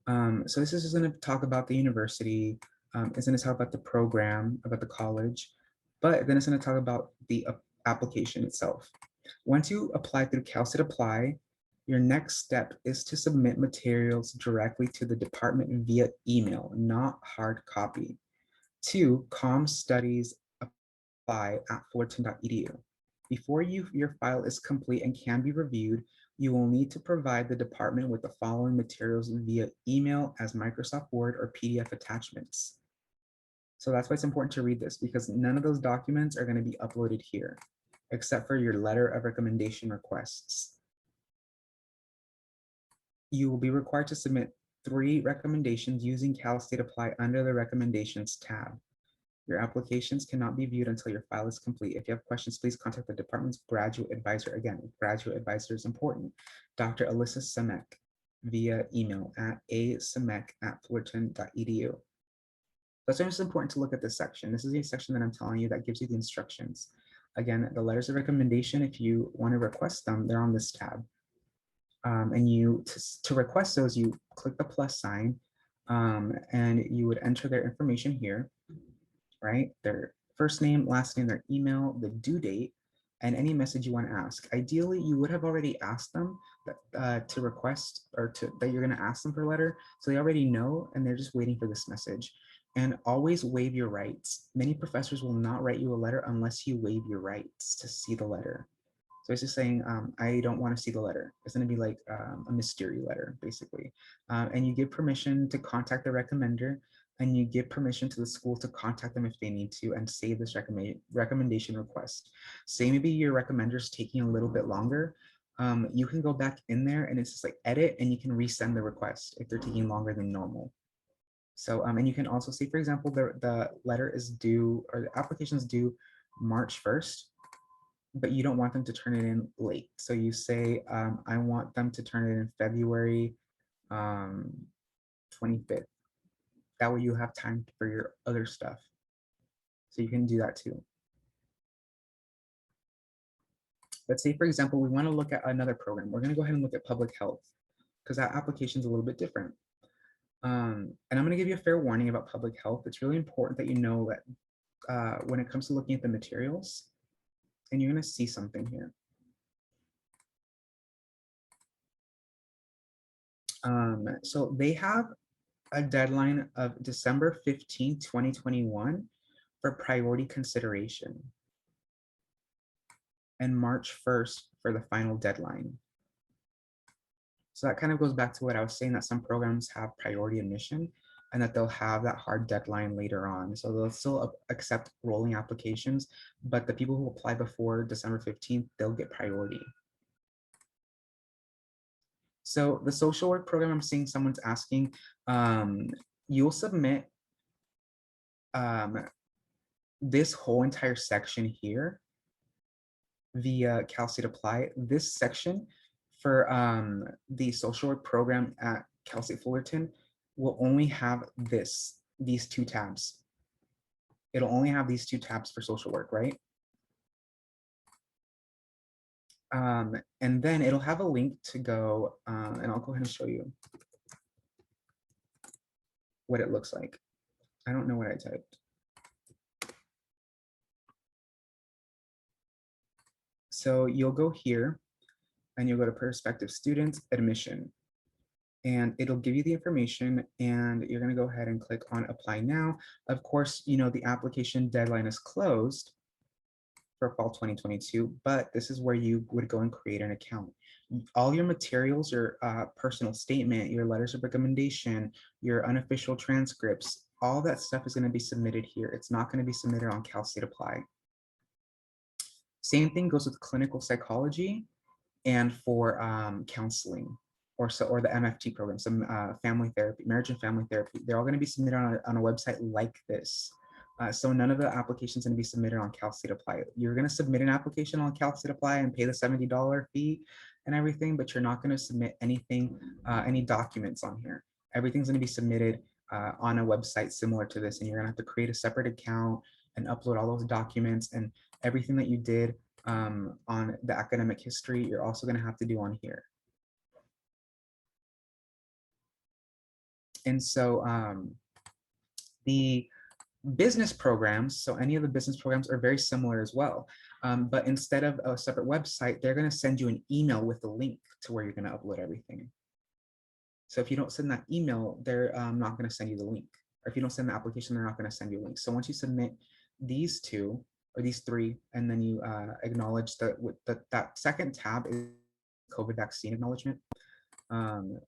So this is just gonna talk about the university, it's gonna talk about the program, about the college, but then it's gonna talk about the application itself. Once you apply through CalState Apply, your next step is to submit materials directly to the department via email, not hard copy, to comstudies.apply@fullerton.edu. Before your file is complete and can be reviewed, you will need to provide the department with the following materials via email as Microsoft Word or PDF attachments. So that's why it's important to read this, because none of those documents are going to be uploaded here, except for your letter of recommendation requests. You will be required to submit 3 recommendations using CalState Apply under the Recommendations tab. Your applications cannot be viewed until your file is complete. If you have questions, please contact the department's graduate advisor. Again, graduate advisor is important. Dr. Alyssa Semek via email at asemek@fullerton.edu. That's why it's important to look at this section. This is the section that I'm telling you that gives you the instructions. Again, the letters of recommendation, if you want to request them, they're on this tab. And to request those, you click the plus sign and you would enter their information here, right? Their first name, last name, their email, the due date, and any message you want to ask. Ideally, you would have already asked them that, to request or that you're going to ask them for a letter. So they already know, and they're just waiting for this message. And always waive your rights. Many professors will not write you a letter unless you waive your rights to see the letter. So it's just saying, I don't want to see the letter. It's going to be like a mystery letter, basically. And you give permission to contact the recommender, and you give permission to the school to contact them if they need to and save this recommendation request. Say maybe your recommender is taking a little bit longer. You can go back in there and it's just like edit, and you can resend the request if they're taking longer than normal. So, and you can also say, for example, the letter is due, or the application is due March 1st. But you don't want them to turn it in late. So you say, I want them to turn it in February 25th. That way you have time for your other stuff. So you can do that too. Let's say, for example, we want to look at another program. We're going to go ahead and look at public health, because that application is a little bit different. And I'm going to give you a fair warning about public health. It's really important that you know that when it comes to looking at the materials, and you're going to see something here. So they have a deadline of December 15, 2021 for priority consideration, and March 1st for the final deadline. So that kind of goes back to what I was saying, that some programs have priority admission and that they'll have that hard deadline later on. So they'll still accept rolling applications, but the people who apply before December 15th, they'll get priority. So the social work program, I'm seeing someone's asking, you'll submit this whole entire section here via Cal State Apply. This section for the social work program at Cal State Fullerton will only have these two tabs. It'll only have these two tabs for social work, right? And then it'll have a link to go, and I'll go ahead and show you what it looks like. I don't know what I typed. So you'll go here and you'll go to prospective students admission, and it'll give you the information, and you're going to go ahead and click on apply now. Of course, you know, the application deadline is closed for fall 2022, but this is where you would go and create an account. All your materials, your personal statement, your letters of recommendation, your unofficial transcripts, all that stuff is going to be submitted here. It's not going to be submitted on Cal State Apply. Same thing goes with clinical psychology and for counseling, or the MFT program, some family therapy, marriage and family therapy. They're all going to be submitted on a website like this. So none of the applications going to be submitted on Cal State Apply. You're going to submit an application on Cal State Apply and pay the $70 fee and everything, but you're not going to submit anything, any documents on here. Everything's going to be submitted on a website similar to this, and you're going to have to create a separate account and upload all those documents, and everything that you did on the academic history, you're also going to have to do on here. And so the business programs, so any of the business programs are very similar as well. But instead of a separate website, they're going to send you an email with a link to where you're going to upload everything. So if you don't send that email, they're not going to send you the link. Or if you don't send the application, they're not going to send you a link. So once you submit these two or these three, and then you acknowledge that second tab is COVID vaccine acknowledgement.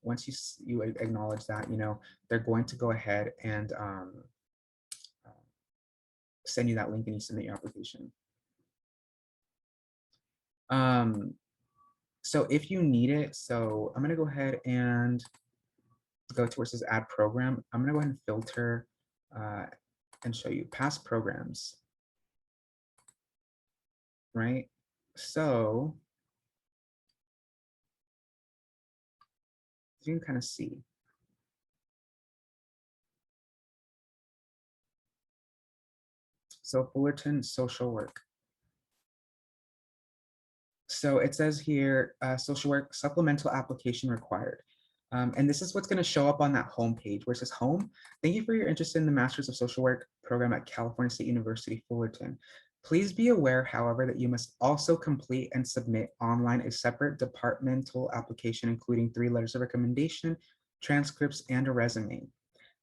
Once you acknowledge that, you know, they're going to go ahead and send you that link and you submit your application. So if you need it, so I'm going to go ahead and go to where it says add program. I'm going to go ahead and filter and show you past programs. Right? So you can kind of see. So Fullerton social work. So it says here, social work supplemental application required. And this is what's going to show up on that home page where it says home. Thank you for your interest in the Masters of Social Work program at California State University, Fullerton. Please be aware, however, that you must also complete and submit online a separate departmental application, including 3 letters of recommendation, transcripts, and a resume.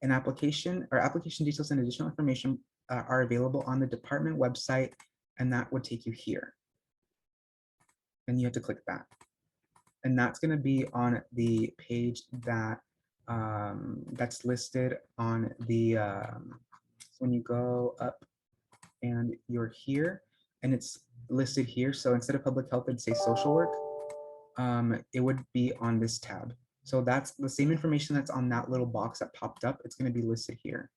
An application or application details and additional information are available on the department website, and that would take you here. And you have to click that. And that's going to be on the page that that's listed on the, when you go up and you're here and it's listed here. So instead of public health, it'd say social work. It would be on this tab. So that's the same information that's on that little box that popped up. It's going to be listed here.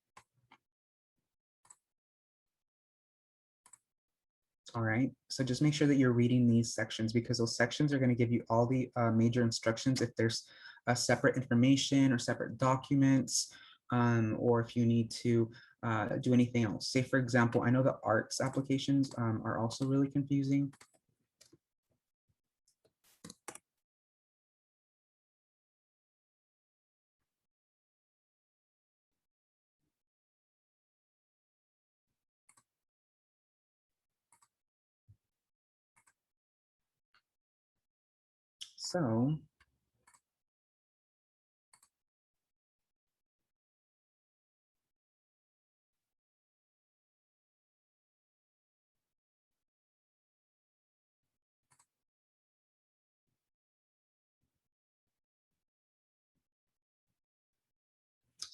All right, so just make sure that you're reading these sections, because those sections are going to give you all the major instructions if there's separate information or separate documents, or if you need to do anything else. Say, for example, I know the arts applications are also really confusing. So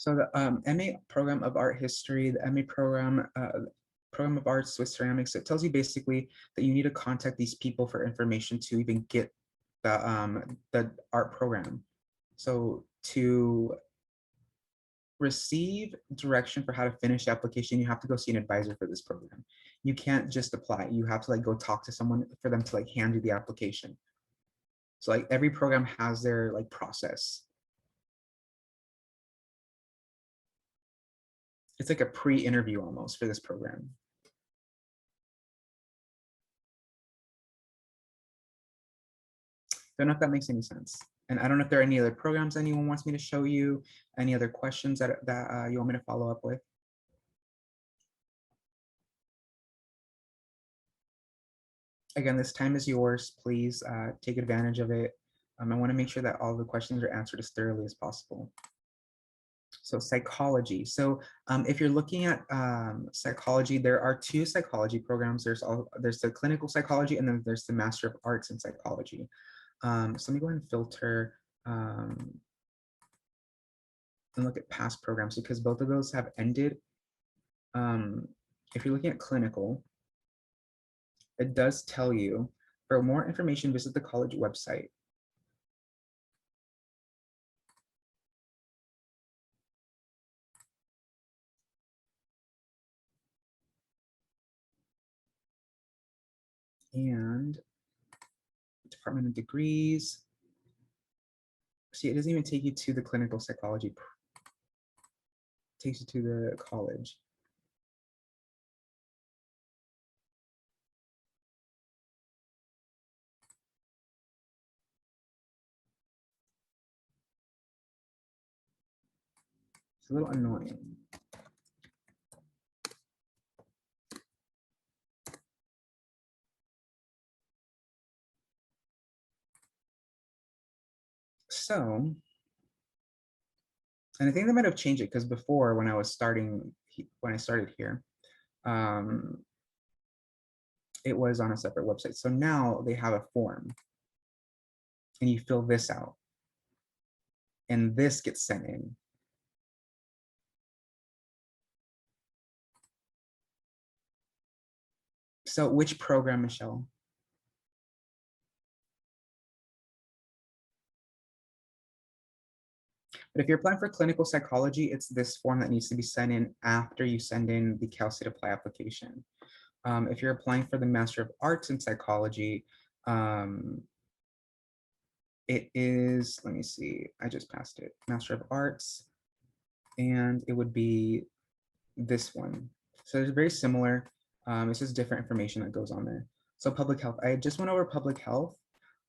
So the MA program of art history, the MA program, program of arts Swiss ceramics, it tells you basically that you need to contact these people for information to even get the art program. So to receive direction for how to finish the application, you have to go see an advisor for this program. You can't just apply. You have to like go talk to someone for them to like hand you the application. So like every program has their like process. It's like a pre-interview almost for this program. Don't know if that makes any sense. And I don't know if there are any other programs anyone wants me to show you, any other questions that you want me to follow up with. Again, this time is yours. Please take advantage of it. I want to make sure that all the questions are answered as thoroughly as possible. So psychology. So if you're looking at psychology, there are two psychology programs. There's the clinical psychology, and then there's the Master of Arts in Psychology. So let me go ahead and filter and look at past programs because both of those have ended. If you're looking at clinical, it does tell you, for more information, visit the college website. And Department of Degrees. See, it doesn't even take you to the clinical psychology. It takes you to the college. It's a little annoying. So, and I think they might have changed it because before when I started here, it was on a separate website. So now they have a form and you fill this out and this gets sent in. So which program, Michelle? But if you're applying for clinical psychology, it's this form that needs to be sent in after you send in the Cal State Apply application. If you're applying for the Master of Arts in Psychology, it is, let me see, I just passed it, Master of Arts, and it would be this one. So it's very similar. It's just different information that goes on there. So public health, I just went over public health,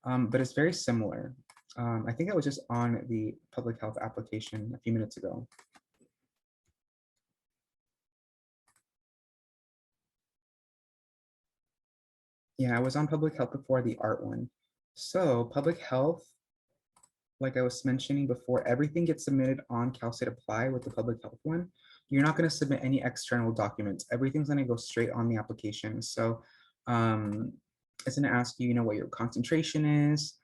but it's very similar. I think I was just on the public health application a few minutes ago. Yeah, I was on public health before the art one. So public health, like I was mentioning before, everything gets submitted on Cal State Apply with the public health one. You're not going to submit any external documents. Everything's going to go straight on the application. So it's going to ask you, what your concentration is,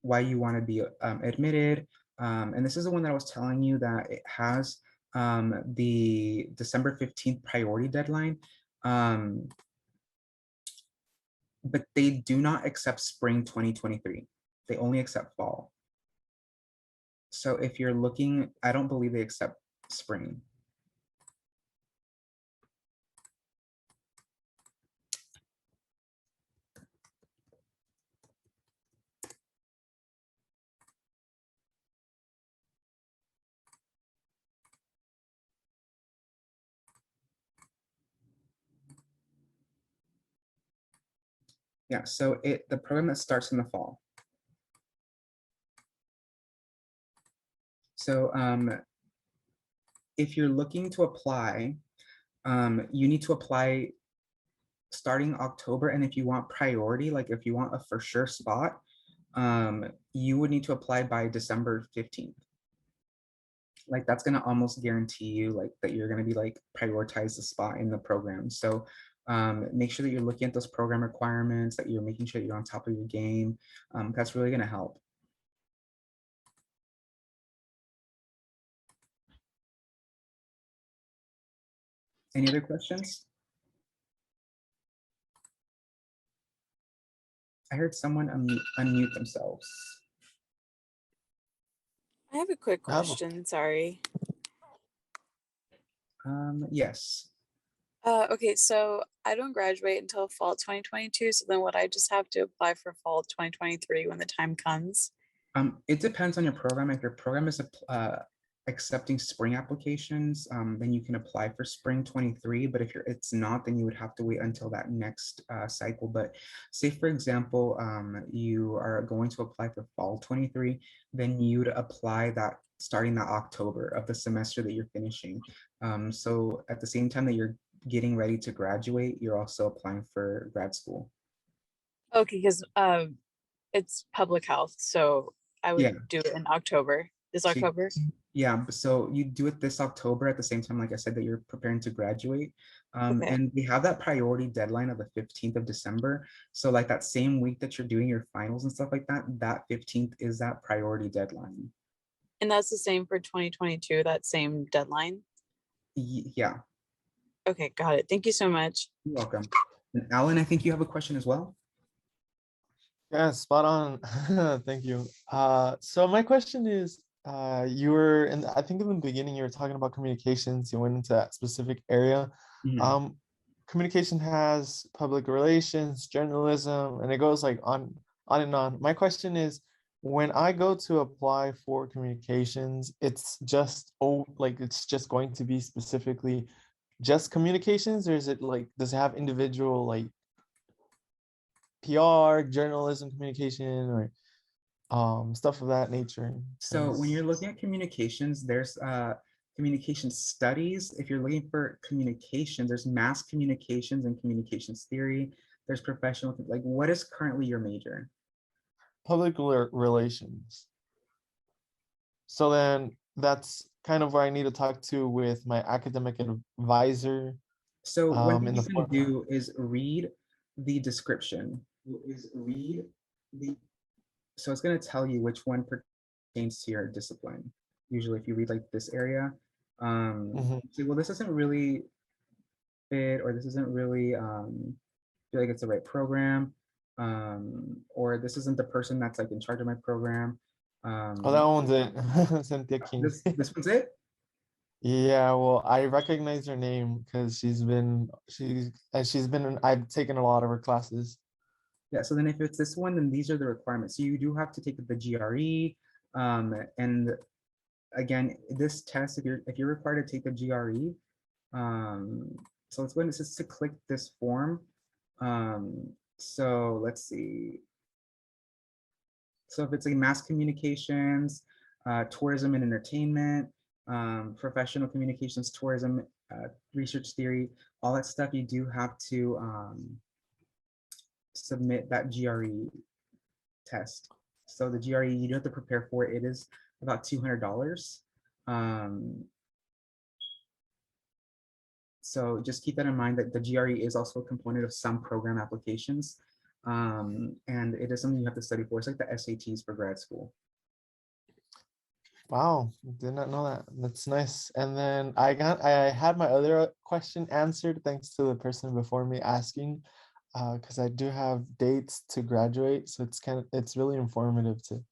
why you want to be admitted. And this is the one that I was telling you that it has the December 15th priority deadline. But they do not accept spring 2023. They only accept fall. So if you're looking, I don't believe they accept spring. Yeah, so the program that starts in the fall. So if you're looking to apply, you need to apply starting October. And if you want priority, like if you want a for sure spot, you would need to apply by December 15th. Like that's gonna almost guarantee you like that you're gonna be like prioritize the spot in the program. So make sure that you're looking at those program requirements, that you're making sure you're on top of your game. That's really gonna help. Any other questions? I heard someone unmute themselves. I have a quick I have a- question, sorry. Yes. Okay, so I don't graduate until fall 2022, so then would I just have to apply for fall 2023 when the time comes? It depends on your program. If your program is accepting spring applications, then you can apply for spring 23. But if it's not, then you would have to wait until that next cycle. But say, for example, you are going to apply for fall 23, then you'd apply that starting that October of the semester that you're finishing. So at the same time that you're getting ready to graduate, you're also applying for grad school. Okay, because it's public health, so I Yeah. would do it in October. This So October? Yeah, so you do it this October at the same time, like I said, that you're preparing to graduate. Okay. And we have that priority deadline of the 15th of December. So like that same week that you're doing your finals and stuff like that, that 15th is that priority deadline. And that's the same for 2022, that same deadline? Yeah, Okay, got it. Thank you so much. you're welcome. And Alan, I think you have a question as well. Yeah, spot on. Thank you. So my question is, you were in, I think in the beginning you were talking about communications. You went into that specific area. Mhm. Communication has public relations, journalism, and it goes like on and on. My question is, when I go to apply for communications, it's just it's just going to be specifically just communications, or is it like, does it have individual like PR, journalism, communication, or stuff of that nature? So when 'Cause- you're looking at communications, there's communication studies. If you're looking for communications, there's mass communications and communications theory. There's professional, like what is currently your major? public relations. So then that's kind of where I need to talk to with my academic advisor. So one thing In you the can do is read the description. So it's going to tell you which one pertains to your discipline. Usually if you read like this area, Mhm. say, well, this isn't really fit, or this isn't really feel like it's the right program, or this isn't the person that's like in charge of my program. Oh, that one's it. Cynthia King. This one's it. Yeah, well, I recognize her name because I've taken a lot of her classes. Yeah, so then if it's this one, then these are the requirements. So you do have to take the GRE, and again, this test, if you're required to take the GRE, so it's when it says to click this form. So let's see. So if it's like mass communications, tourism and entertainment, professional communications, tourism, research theory, all that stuff, you do have to submit that GRE test. So the GRE, you do have to prepare for it. It is about $200. So just keep that in mind, that the GRE is also a component of some program applications. And it is something you have to study for. It's like the SATs for grad school. Wow, did not know that. That's nice. And then I had my other question answered thanks to the person before me asking, because I do have dates to graduate, so it's really informative to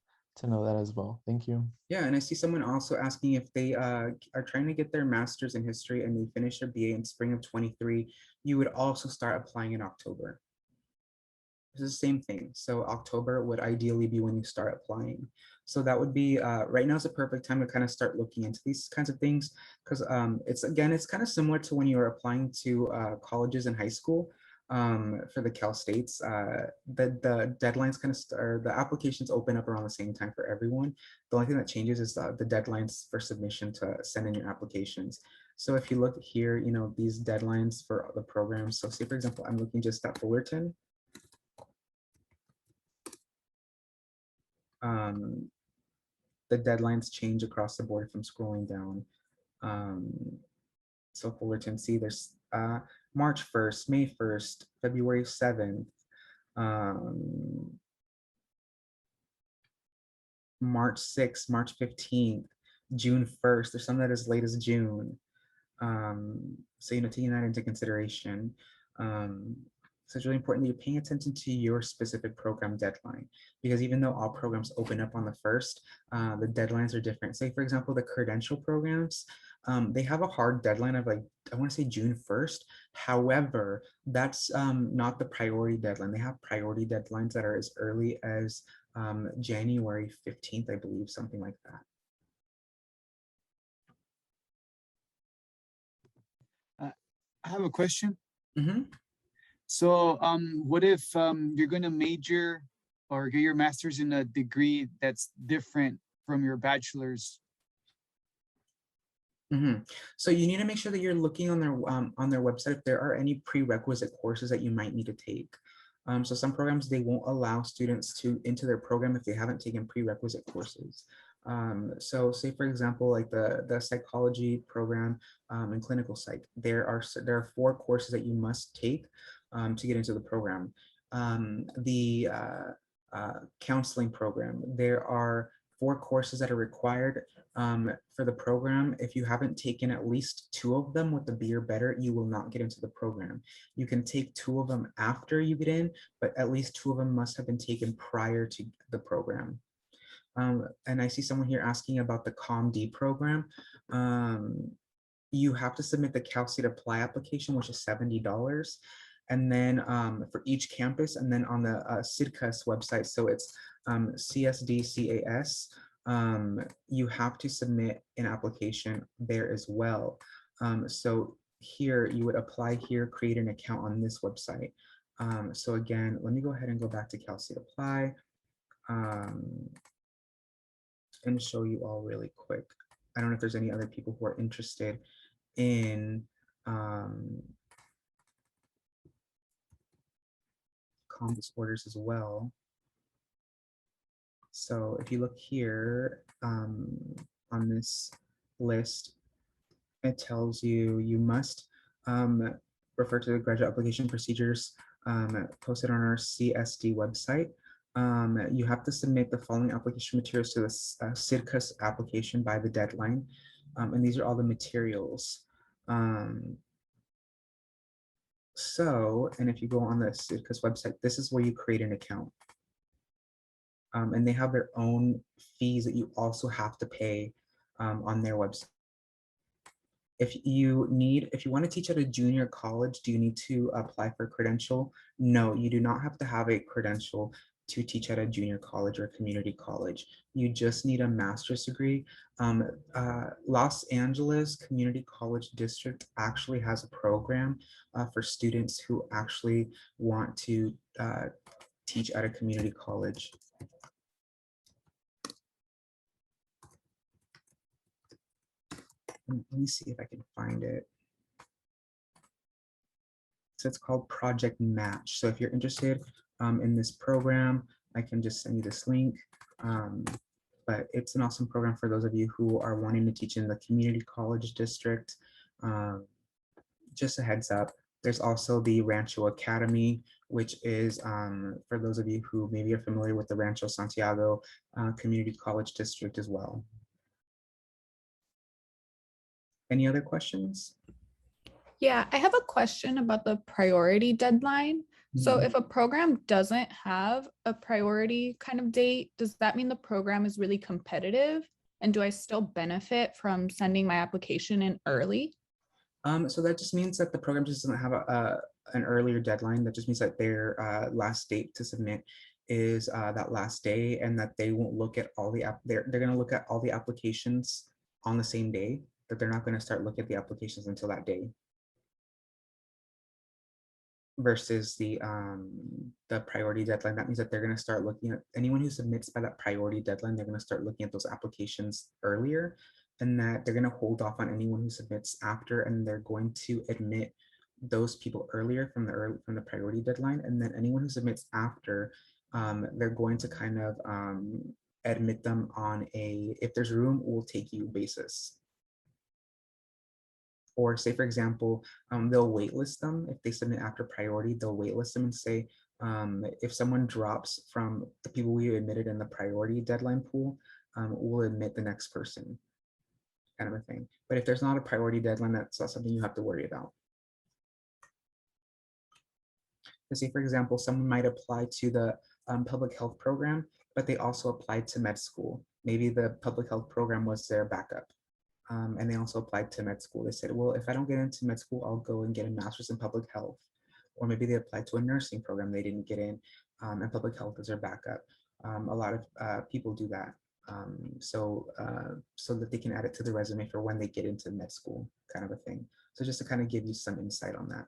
know that as well. Thank you. Yeah, and I see someone also asking if they are trying to get their master's in history and they finish their BA in spring of 23, you would also start applying in October. It's the same thing. So October would ideally be when you start applying. So that would be, right now is a perfect time to kind of start looking into these kinds of things, because it's kind of similar to when you were applying to colleges in high school. For the Cal States, the deadlines kind of start, the applications open up around the same time for everyone. The only thing that changes is the deadlines for submission to send in your applications. So if you look here, these deadlines for the programs. So say, for example, I'm looking just at Fullerton. The deadlines change across the board from scrolling down. So Fullerton, see, there's March 1st, May 1st, February 7th, March 6th, March 15th, June 1st. There's some that as late as June. So, taking that into consideration, so it's really important that you're paying attention to your specific program deadline, because even though all programs open up on the 1st, the deadlines are different. Say, for example, the credential programs, they have a hard deadline of like, I want to say June 1st. However, that's not the priority deadline. They have priority deadlines that are as early as January 15th, I believe, something like that. I have a question. Mm-hmm. So, what if you're going to major or get your master's in a degree that's different from your bachelor's? Mm-hmm. So you need to make sure that you're looking on their website if there are any prerequisite courses that you might need to take. So some programs, they won't allow students into their program if they haven't taken prerequisite courses. So say, for example, like the psychology program and clinical psych, there are 4 courses that you must take to get into the program. The counseling program, there are 4 courses that are required for the program. If you haven't taken at least 2 of them with the B or better, you will not get into the program. You can take 2 of them after you get in, but at least 2 of them must have been taken prior to the program. And I see someone here asking about the ComD program. You have to submit the CalState application, which is $70. And then for each campus, and then on the CIDCAS website, so it's CSDCAS, you have to submit an application there as well. So here you would apply here, create an account on this website. So again, let me go ahead and go back to CalState Apply and show you all really quick. I don't know if there's any other people who are interested in calm disorders as well. So if you look here on this list, it tells you you must refer to the graduate application procedures posted on our CSD website. You have to submit the following application materials to the CIDCAS application by the deadline. And these are all the materials. And if you go on the CIDCAS website, this is where you create an account. And they have their own fees that you also have to pay on their website. If you want to teach at a junior college, do you need to apply for a credential? No, you do not have to have a credential to teach at a junior college or community college. You just need a master's degree. Los Angeles Community College District actually has a program for students who actually want to teach at a community college. Let me see if I can find it. So it's called Project Match. So if you're interested in this program, I can just send you this link. But it's an awesome program for those of you who are wanting to teach in the community college district. Just a heads up, there's also the Rancho Academy, which is for those of you who maybe are familiar with the Rancho Santiago Community College District as well. Any other questions? Yeah, I have a question about the priority deadline. So Mhm. if a program doesn't have a priority kind of date, does that mean the program is really competitive? And do I still benefit from sending my application in early? So that just means that the program just doesn't have an earlier deadline. That just means that their last date to submit is that last day, and that they won't look at all the they're going to look at all the applications on the same day. That they're not going to start looking at the applications until that day. Versus the priority deadline, that means that they're going to start looking at anyone who submits by that priority deadline. They're going to start looking at those applications earlier, and that they're going to hold off on anyone who submits after, and they're going to admit those people earlier from the priority deadline, and then anyone who submits after, they're going to kind of admit them on a if there's room, we'll take you basis. Or say, for example, they'll waitlist them. If they submit after priority, they'll waitlist them and say, if someone drops from the people we admitted in the priority deadline pool, we'll admit the next person. kind of a thing. But if there's not a priority deadline, that's not something you have to worry about. So say, for example, someone might apply to the public health program, but they also applied to med school. Maybe the public health program was their backup. And they also applied to med school. They said, well, if I don't get into med school, I'll go and get a master's in public health. Or maybe they applied to a nursing program they didn't get in, and public health is their backup. A lot of people do that. So that they can add it to the resume for when they get into med school, kind of a thing. So just to kind of give you some insight on that.